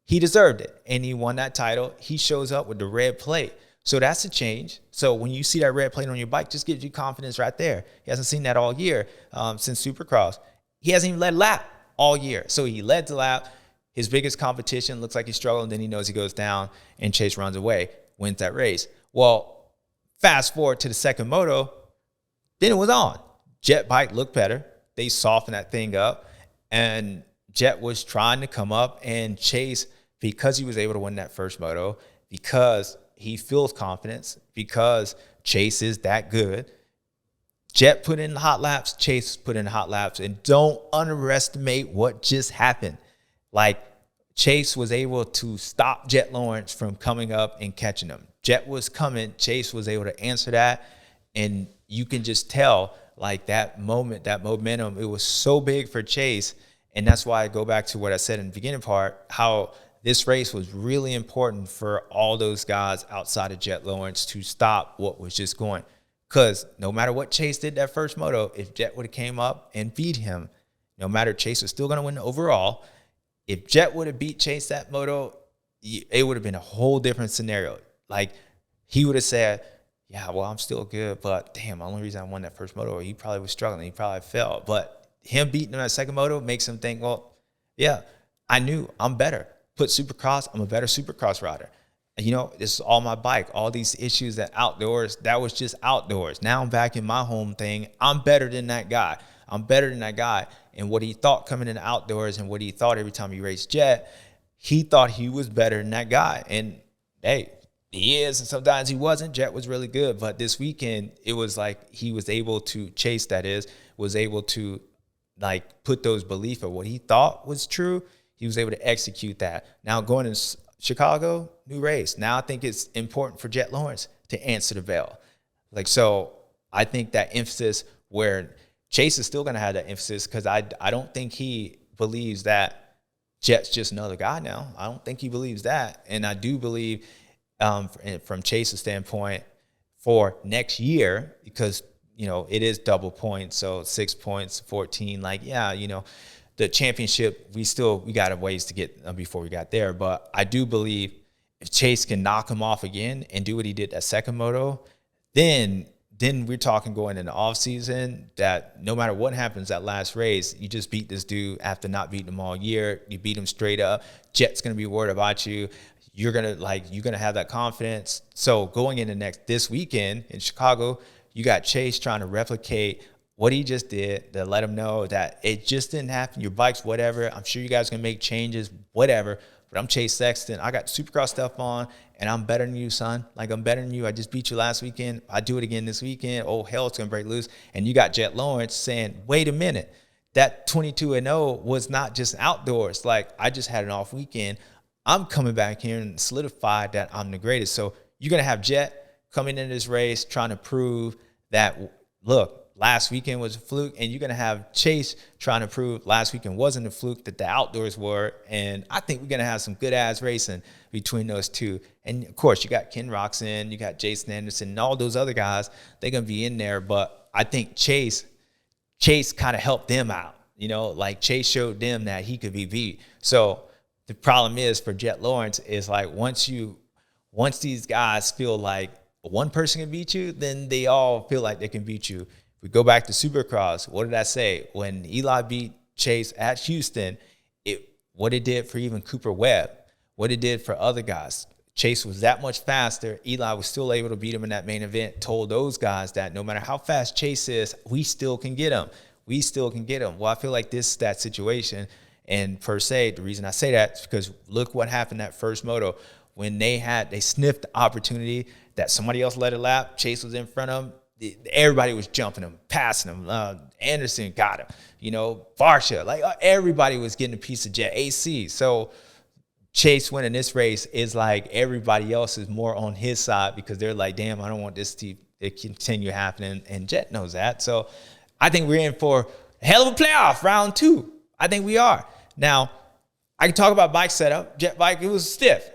He deserved it, and he won that title. He shows up with the red plate. So that's a change. So when you see that red plate on your bike, just gives you confidence right there. He hasn't seen that all year since Supercross. He hasn't even led lap all year. So he led the lap. His biggest competition, looks like he's struggling. Then he knows he goes down, and Chase runs away, wins that race. Well, fast forward to the second moto, then it was on. Jett bike looked better. They softened that thing up, and Jett was trying to come up, and Chase, because he was able to win that first moto, because he feels confidence, because Chase is that good, Jett put in the hot laps, Chase put in the hot laps, and don't underestimate what just happened. Like, Chase was able to stop Jett Lawrence from coming up and catching him. Jett was coming, Chase was able to answer that, and you can just tell, like, that moment, that momentum, it was so big for Chase. And that's why I go back to what I said in the beginning part, how this race was really important for all those guys outside of Jett Lawrence to stop what was just going. Because no matter what Chase did that first moto, if Jett would have came up and beat him, no matter, Chase was still going to win the overall. If Jett would have beat Chase that moto, it would have been a whole different scenario. Like, he would have said, yeah, well, I'm still good, but damn, the only reason I won that first moto, he probably was struggling. He probably fell. But him beating him that second moto makes him think, well, yeah, I knew I'm better. Put Supercross, I'm a better Supercross rider. And, you know, this is all my bike. All these issues that outdoors, that was just outdoors. Now I'm back in my home thing. I'm better than that guy. I'm better than that guy. And what he thought coming in the outdoors and what he thought every time he raced Jett, he thought he was better than that guy. And, hey, he is, and sometimes he wasn't. Jett was really good. But this weekend, it was like he was able to, Chase that is, was able to, like, put those beliefs of what he thought was true. He was able to execute that. Now going to Chicago, new race. Now I think it's important for Jett Lawrence to answer the bell. Like, so I think that emphasis, where Chase is still going to have that emphasis, because I don't think he believes that Jett's just another guy now. I don't think he believes that. And I do believe from Chase's standpoint for next year, because, you know, it is double points, so 6 points, 14. Like, yeah, you know, the championship, we got a ways to get before we got there. But I do believe if Chase can knock him off again and do what he did that second moto, then we're talking going into off season that no matter what happens that last race, you just beat this dude after not beating him all year. You beat him straight up. Jett's going to be worried about you. You're going to have that confidence. So going into this weekend in Chicago, you got Chase trying to replicate what he just did, to let him know that it just didn't happen. Your bike's whatever. I'm sure you guys are going to make changes, whatever. But I'm Chase Sexton. I got Supercross stuff on, and I'm better than you, son. Like, I'm better than you. I just beat you last weekend. I do it again this weekend. Oh, hell, it's going to break loose. And you got Jett Lawrence saying, wait a minute. That 22-0 was not just outdoors. Like, I just had an off weekend. I'm coming back here and solidify that I'm the greatest. So you're going to have Jett coming into this race trying to prove that, look, last weekend was a fluke, and you're going to have Chase trying to prove last weekend wasn't a fluke, that the outdoors were. And I think we're going to have some good-ass racing between those two. And, of course, you got Ken Roczen, you got Jason Anderson, and all those other guys. They're going to be in there. But I think Chase kind of helped them out. You know, like Chase showed them that he could be beat. So the problem is for Jett Lawrence is like once these guys feel like one person can beat you, then they all feel like they can beat you. If we go back to Supercross, what did I say? When Eli beat Chase at Houston, what it did for even Cooper Webb, what it did for other guys. Chase was that much faster. Eli was still able to beat him in that main event, told those guys that no matter how fast Chase is, we still can get him. We still can get him. Well, I feel like this is that situation. And per se, the reason I say that is because look what happened that first moto. When they sniffed the opportunity that somebody else led a lap, Chase was in front of him. Everybody was jumping him, passing him. Anderson got him. You know, Varsha, like everybody was getting a piece of Jett. AC. So Chase winning this race is like everybody else is more on his side because they're like, damn, I don't want this to continue happening. And Jett knows that. So I think we're in for a hell of a playoff, round 2. I think we are. Now, I can talk about bike setup. Jett bike, it was stiff.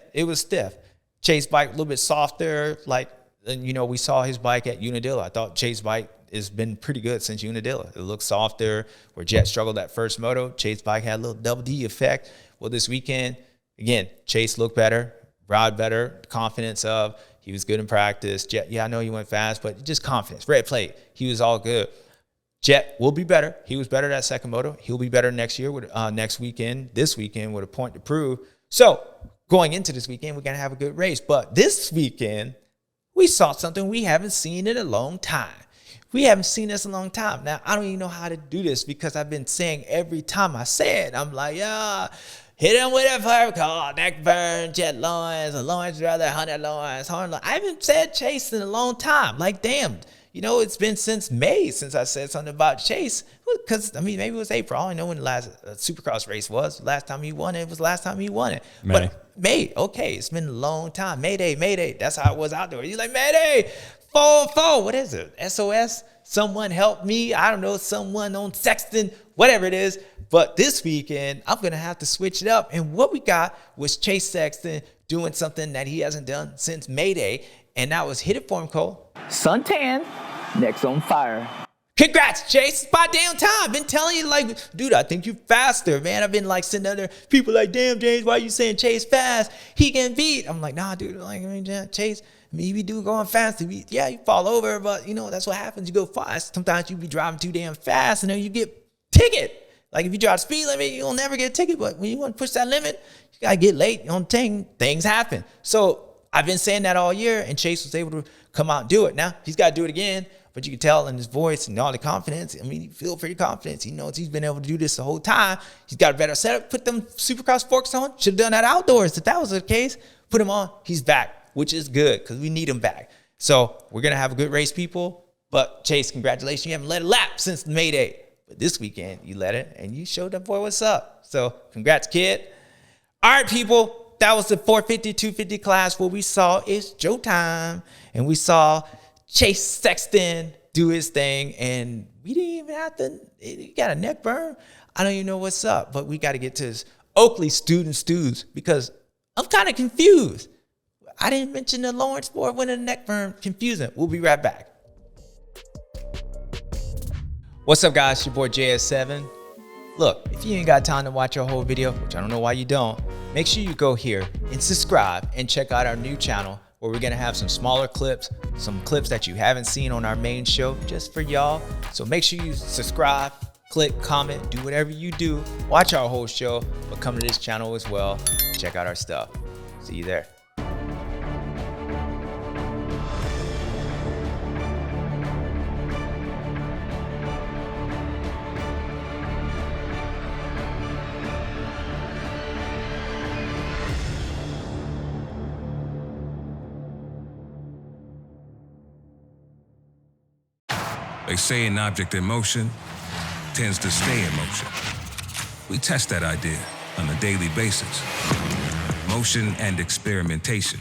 Chase bike, a little bit softer. Like, you know, we saw his bike at Unadilla. I thought Chase bike has been pretty good since Unadilla. It looks softer. Where Jett struggled that first moto, Chase bike had a little double D effect. Well, this weekend, again, Chase looked better, ride better, confidence of, he was good in practice. Jett, yeah, I know he went fast, but just confidence, red plate. He was all good. Jett will be better. He was better that second moto. He'll be better next year with this weekend with a point to prove. So going into this weekend, we're going to have a good race. But this weekend, we saw something we haven't seen in a long time. We haven't seen this in a long time. Now, I don't even know how to do this because I've been saying every time I say it, I'm like, yeah, hit him with a fire call, neck burn, Jett Lawrence, Lawrence rather, 100 Lawrence, 100 Lawrence. I haven't said Chase in a long time. Like, damn. You know, it's been since May since I said something about Chase. Because, I mean, maybe it was April. I don't know when the last Supercross race was. Last time he won it was last time he won it. May. But May, okay, it's been a long time. Mayday. That's how it was out there. You're like, Mayday, 4-4. What is it? SOS? Someone help me. I don't know. Someone on Sexton, whatever it is. But this weekend, I'm going to have to switch it up. And what we got was Chase Sexton doing something that he hasn't done since Mayday. And that was hit it for him, Cole. Suntan, next on fire. Congrats, Chase. It's about damn time. I've been telling you, like, dude, I think you're faster, man. I've been, like, sitting other people like, damn, James, why are you saying Chase fast? He can beat. I'm like, nah, dude, like, I mean, Chase, maybe do going fast. Yeah, you fall over, but, you know, that's what happens. You go fast. Sometimes you be driving too damn fast, and then you get ticket. Like, if you drive speed limit, you'll never get a ticket. But when you want to push that limit, you got to get late on things happen. So I've been saying that all year, and Chase was able to come out and do it. Now, he's got to do it again, but you can tell in his voice and all the confidence. I mean, he feels pretty confident. He knows he's been able to do this the whole time. He's got a better setup. Put them Supercross forks on. Should have done that outdoors. If that was the case, put him on. He's back, which is good because we need him back. So we're going to have a good race, people. But, Chase, congratulations. You haven't let it lap since Mayday. But this weekend, you let it, and you showed that boy what's up. So, congrats, kid. All right, people. That was the 450, 250 class where we saw it's Joe time. And we saw Chase Sexton do his thing. And we didn't even have to, he got a neck burn. I don't even know what's up. But we got to get to this Oakley student stews because I'm kind of confused. I didn't mention the Lawrence boy winning a neck burn. Confusing. We'll be right back. What's up, guys? It's your boy JS7. Look, if you ain't got time to watch our whole video, which I don't know why you don't, make sure you go here and subscribe and check out our new channel where we're going to have some smaller clips, some clips that you haven't seen on our main show just for y'all. So make sure you subscribe, click, comment, do whatever you do. Watch our whole show, but come to this channel as well. Check out our stuff. See you there. They say an object in motion tends to stay in motion. We test that idea on a daily basis. Motion and experimentation,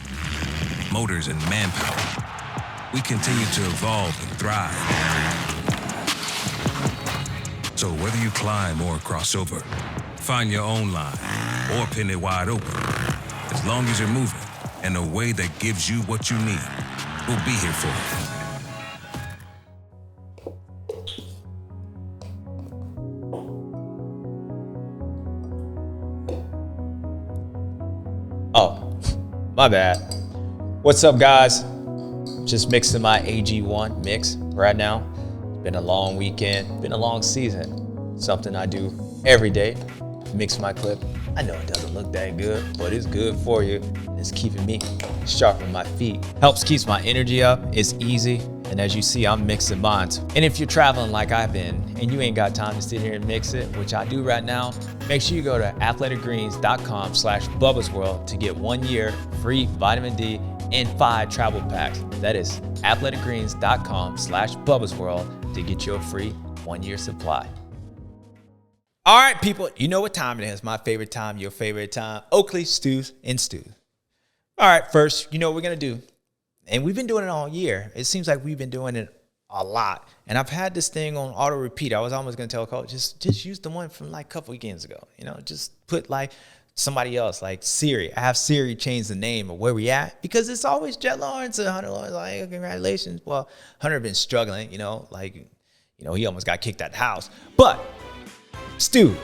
motors and manpower. We continue to evolve and thrive. So whether you climb or cross over, find your own line or pin it wide open, as long as you're moving in a way that gives you what you need, we'll be here for you. My bad. What's up, guys? Just mixing my AG1 mix right now. It's been a long weekend, been a long season. Something I do every day. Mix my clip. I know it doesn't look that good, but it's good for you. It's keeping me sharp on my feet. Helps keeps my energy up. It's easy. And as you see, I'm mixing mine. And if you're traveling like I've been and you ain't got time to sit here and mix it, which I do right now, make sure you go to athleticgreens.com/bubbasworld to get 1 year free vitamin D and 5 travel packs. That is athleticgreens.com/bubbasworld to get your free 1 year supply. All right, people, you know what time it is. My favorite time, your favorite time. Oakley Stews and Stews. All right, first, you know what we're going to do. And we've been doing it all year. It seems like we've been doing it a lot. And I've had this thing on auto repeat. I was almost going to tell Coach, just use the one from like a couple weekends ago. You know, just put like somebody else, like Siri. I have Siri change the name of where we at because it's always Jett Lawrence and Hunter Lawrence. Like, congratulations. Well, Hunter been struggling, you know, like, you know, he almost got kicked out the house. But Stu,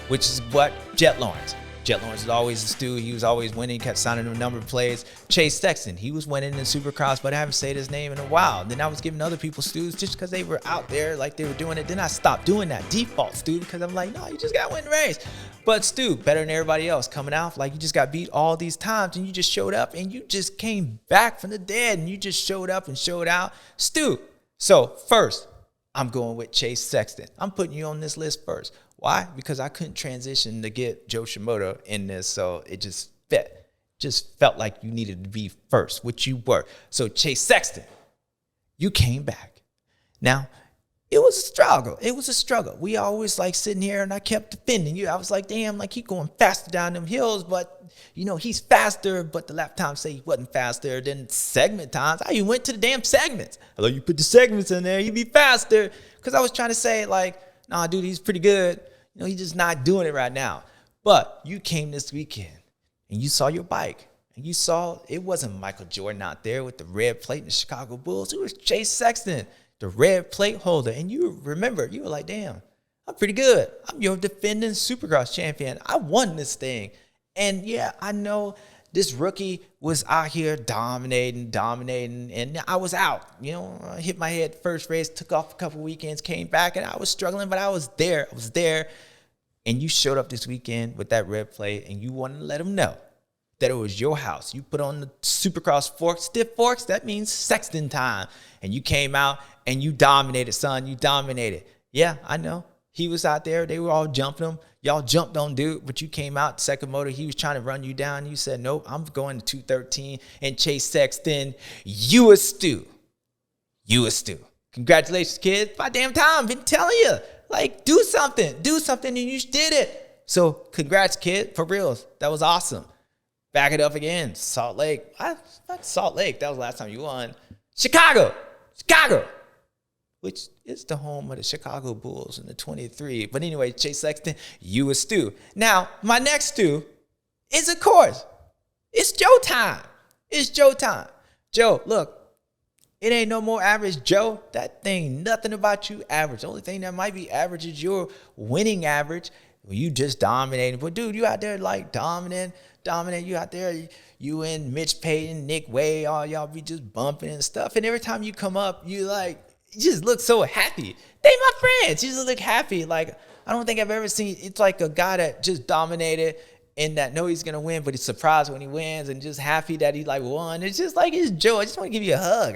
which is what Jett Lawrence. Jett Lawrence is always a Stu. He was always winning, kept signing a number of plays. Chase Sexton, he was winning in Supercross, but I haven't said his name in a while. Then I was giving other people Stews just because they were out there like they were doing it. Then I stopped doing that default Stu because I'm like, no, you just got to win the race. But Stu, better than everybody else, coming out like you just got beat all these times and you just showed up and you just came back from the dead and you just showed up and showed out. Stu, so first, I'm going with Chase Sexton. I'm putting you on this list first. Why? Because I couldn't transition to get Joe Shimoda in this, so it just fit. Just felt like you needed to be first, which you were. So Chase Sexton, you came back. Now, it was a struggle. It was a struggle. We always like sitting here, and I kept defending you. I was like, damn, like he going faster down them hills, but you know he's faster. But the lap times say he wasn't faster than segment times. I even went to the damn segments. Although you put the segments in there, you'd be faster. Because I was trying to say like, nah, dude, he's pretty good. You know, he's just not doing it right now. But you came this weekend and you saw your bike and you saw it wasn't Michael Jordan out there with the red plate in the Chicago Bulls. It was Chase Sexton, the red plate holder. And you remember, you were like, damn, I'm pretty good. I'm your defending Supercross champion. I won this thing. And yeah, I know this rookie was out here dominating, and I was out. You know, I hit my head first race, took off a couple weekends, came back, and I was struggling, but I was there. And you showed up this weekend with that red plate, and you wanted to let them know that it was your house. You put on the Supercross forks, stiff forks, that means Sexton time. And you came out, and you dominated, son. You dominated. Yeah, I know. He was out there. They were all jumping him. Y'all jumped on dude, but you came out second motor. He was trying to run you down. You said, nope, I'm going to 213 and Chase Sexton. You a Stu. You a Stu. Congratulations, kid. By damn time, been telling you. Like, do something. Do something, and you did it. So, congrats, kid. For reals. That was awesome. Back it up again. Salt Lake. Not Salt Lake. That was the last time you won. Chicago. Which is the home of the Chicago Bulls in the 23. But anyway, Chase Sexton, you a Stu. Now, my next Stu is, of course, it's Joe time. It's Joe time. Joe, look, it ain't no more average Joe. That thing, nothing about you average. The only thing that might be average is your winning average. You just dominating. But, dude, you out there like dominant. You out there, you and Mitch Payton, Nick Way, all y'all be just bumping and stuff. And every time you come up, you just look so happy. They my friends. You just look happy. Like, I don't think I've ever seen, it's like a guy that just dominated and that know he's going to win, but he's surprised when he wins and just happy that he like won. It's just like, it's Joe. I just want to give you a hug.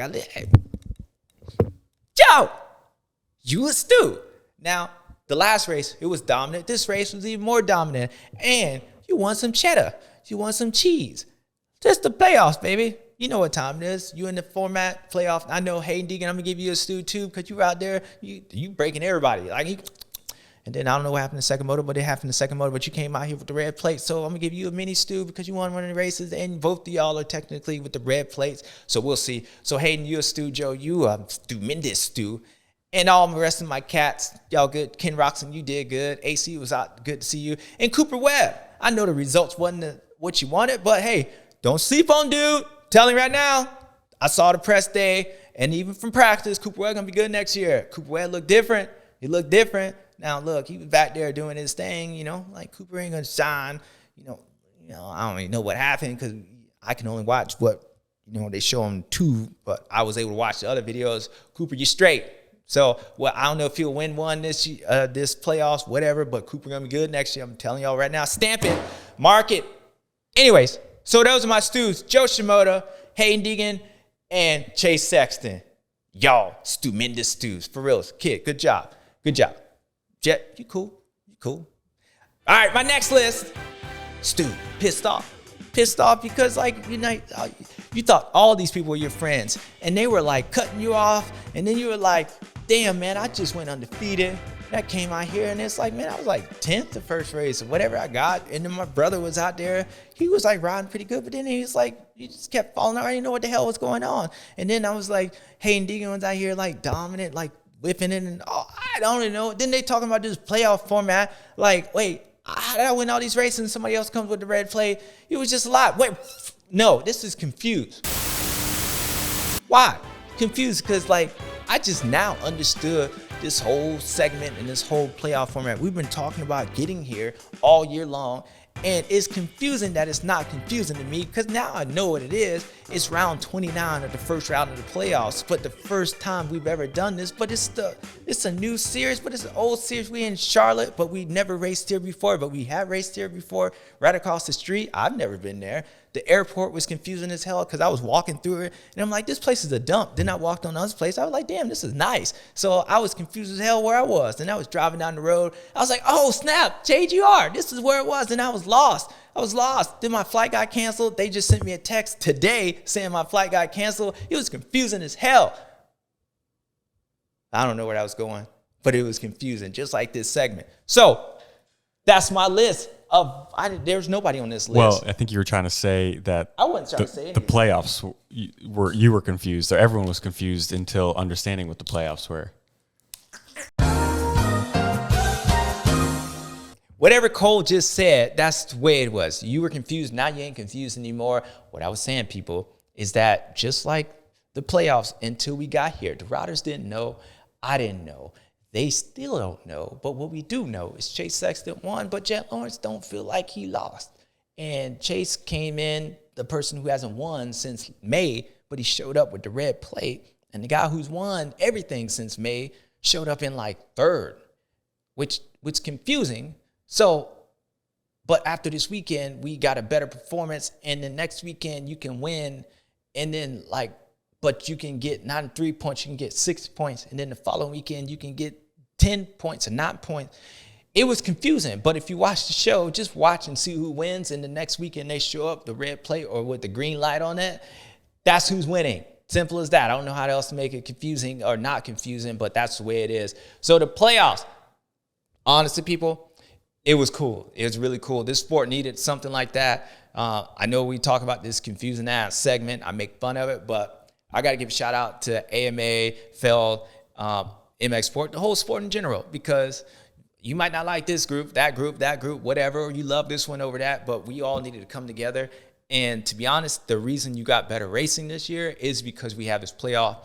Joe, you a Stu. Now, the last race, it was dominant. This race was even more dominant. And you won some cheddar. You won some cheese. Just the playoffs, baby. You know what time it is. You in the format playoff. I know Haiden Deegan, I'm going to give you a Stu too because you were out there. You breaking everybody. And then I don't know what happened in the second motor, but it happened in the second motor. But you came out here with the red plate. So I'm going to give you a mini Stu because you won one of the races. And both of y'all are technically with the red plates. So we'll see. So Haiden, you a Stu. Joe, you a stupendous Stu. And all the rest of my cats, y'all good. Ken Roczen, you did good. AC was out. Good to see you. And Cooper Webb. I know the results wasn't what you wanted, but hey, don't sleep on dude. Telling right now, I saw the press day, and even from practice, Cooper Webb gonna be good next year. Cooper Webb looked different. He looked different. Now look, he was back there doing his thing. You know, like Cooper ain't gonna shine. You know, I don't even know what happened because I can only watch what, they show on two, but I was able to watch the other videos. Cooper, you straight. So, well, I don't know if he'll win one this playoffs, whatever, but Cooper going to be good next year. I'm telling y'all right now. Stamp it. Mark it. Anyways, so those are my stews. Joe Shimoda, Haiden Deegan, and Chase Sexton. Y'all, stupendous stews. For real. Kid, good job. Good job. Jett, you cool. You cool. All right, my next list. Stu, pissed off. Pissed off because, you thought all these people were your friends, and they were, cutting you off, and then you were like, damn, man, I just went undefeated. That came out here, and it's like, man, I was 10th the first race or whatever I got, and then my brother was out there. He was, riding pretty good, but then he was he just kept falling out. I didn't know what the hell was going on. And then I was Haiden Deegan was out here, dominant, whipping it, and I don't even know. Then they talking about this playoff format. Wait, how did I win all these races and somebody else comes with the red plate? It was just a lot. Wait, no, this is confused. Why? Confused because, I just now understood this whole segment and this whole playoff format. We've been talking about getting here all year long, and it's confusing that it's not confusing to me because now I know what it is. It's round 29 of the first round of the playoffs, but the first time we've ever done this. But it's a new series, but it's an old series. We in Charlotte, but we never raced here before, but we have raced here before right across the street. I've never been there. The airport was confusing as hell because I was walking through it, and I'm like, this place is a dump. Then I walked on the other place. I was like, damn, this is nice. So I was confused as hell where I was. Then I was driving down the road. I was like, oh, snap, JGR. This is where it was, and I was lost. Then my flight got canceled. They just sent me a text today saying my flight got canceled. It was confusing as hell. I don't know where I was going, but it was confusing, just like this segment. So that's my list. There's nobody on this list. Well, I think you were trying to say that I wasn't trying to say anything. The playoffs you were confused, or everyone was confused until understanding what the playoffs were. Whatever Cole just said, that's the way it was. You were confused. Now you ain't confused anymore. What I was saying, people, is that just like the playoffs, until we got here, the Riders didn't know. I didn't know. They still don't know. But what we do know is Chase Sexton won, but Jett Lawrence don't feel like he lost. And Chase came in, the person who hasn't won since May, but he showed up with the red plate. And the guy who's won everything since May showed up in third, which confusing. So, but after this weekend, we got a better performance, and the next weekend you can win, and then but you can get not 3 points, you can get 6 points, and then the following weekend you can get 10 points or 9 points. It was confusing, but if you watch the show, just watch and see who wins, and the next weekend they show up, the red plate or with the green light on it, that's who's winning. Simple as that. I don't know how else to make it confusing or not confusing, but that's the way it is. So the playoffs, honestly, people, it was cool. It was really cool. This sport needed something like that. I know we talk about this confusing ass segment. I make fun of it, but I got to give a shout out to AMA, Feld, MX Sport, the whole sport in general, because you might not like this group, that group, whatever, or you love this one over that, but we all needed to come together. And to be honest, the reason you got better racing this year is because we have this playoff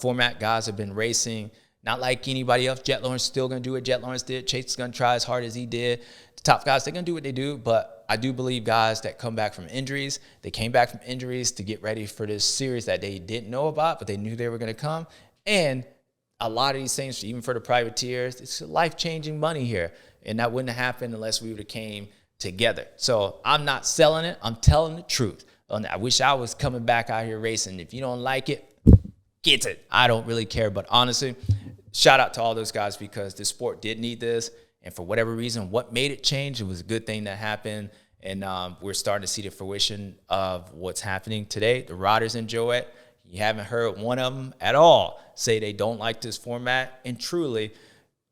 format. Guys have been racing not like anybody else. Jett Lawrence still going to do what Jett Lawrence did. Chase is going to try as hard as he did. The top guys, they're going to do what they do. But I do believe guys that come back from injuries, they came back from injuries to get ready for this series that they didn't know about, but they knew they were going to come. And a lot of these things, even for the privateers, it's life-changing money here. And that wouldn't have happened unless we would have came together. So I'm not selling it. I'm telling the truth. I wish I was coming back out here racing. If you don't like it, get it. I don't really care. But honestly, shout out to all those guys because this sport did need this. And for whatever reason, what made it change, it was a good thing that happened. And we're starting to see the fruition of what's happening today. The riders enjoy it. You haven't heard one of them at all say they don't like this format. And truly,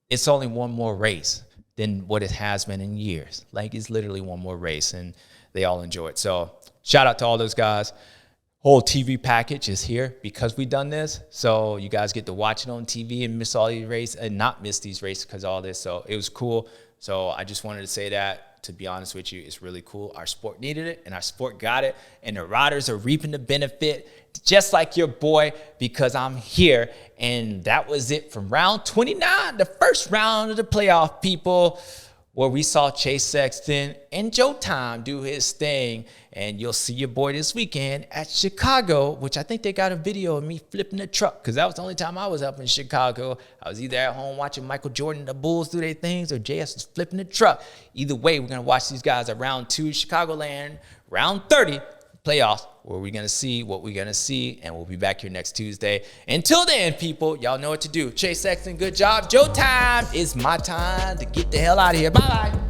it's only one more race than what it has been in years. It's literally one more race, and they all enjoy it. So shout out to all those guys. Whole TV package is here because we done this. So you guys get to watch it on TV and miss all these races and not miss these races because of all this. So it was cool. So I just wanted to say that. To be honest with you, it's really cool. Our sport needed it, and our sport got it. And the riders are reaping the benefit, just like your boy, because I'm here. And that was it from round 29, the first round of the playoff, people. where we saw Chase Sexton and Joe Time do his thing. And you'll see your boy this weekend at Chicago, which I think they got a video of me flipping the truck, because that was the only time I was up in Chicago. I was either at home watching Michael Jordan and the Bulls do their things, or JS was flipping the truck. Either way, we're going to watch these guys at round 2, Chicagoland, round 30, playoffs, where we're going to see what we're going to see, and we'll be back here next Tuesday. Until then, people, y'all know what to do. Chase Sexton, good job. Joe Time, it's my time to get the hell out of here. Bye-bye.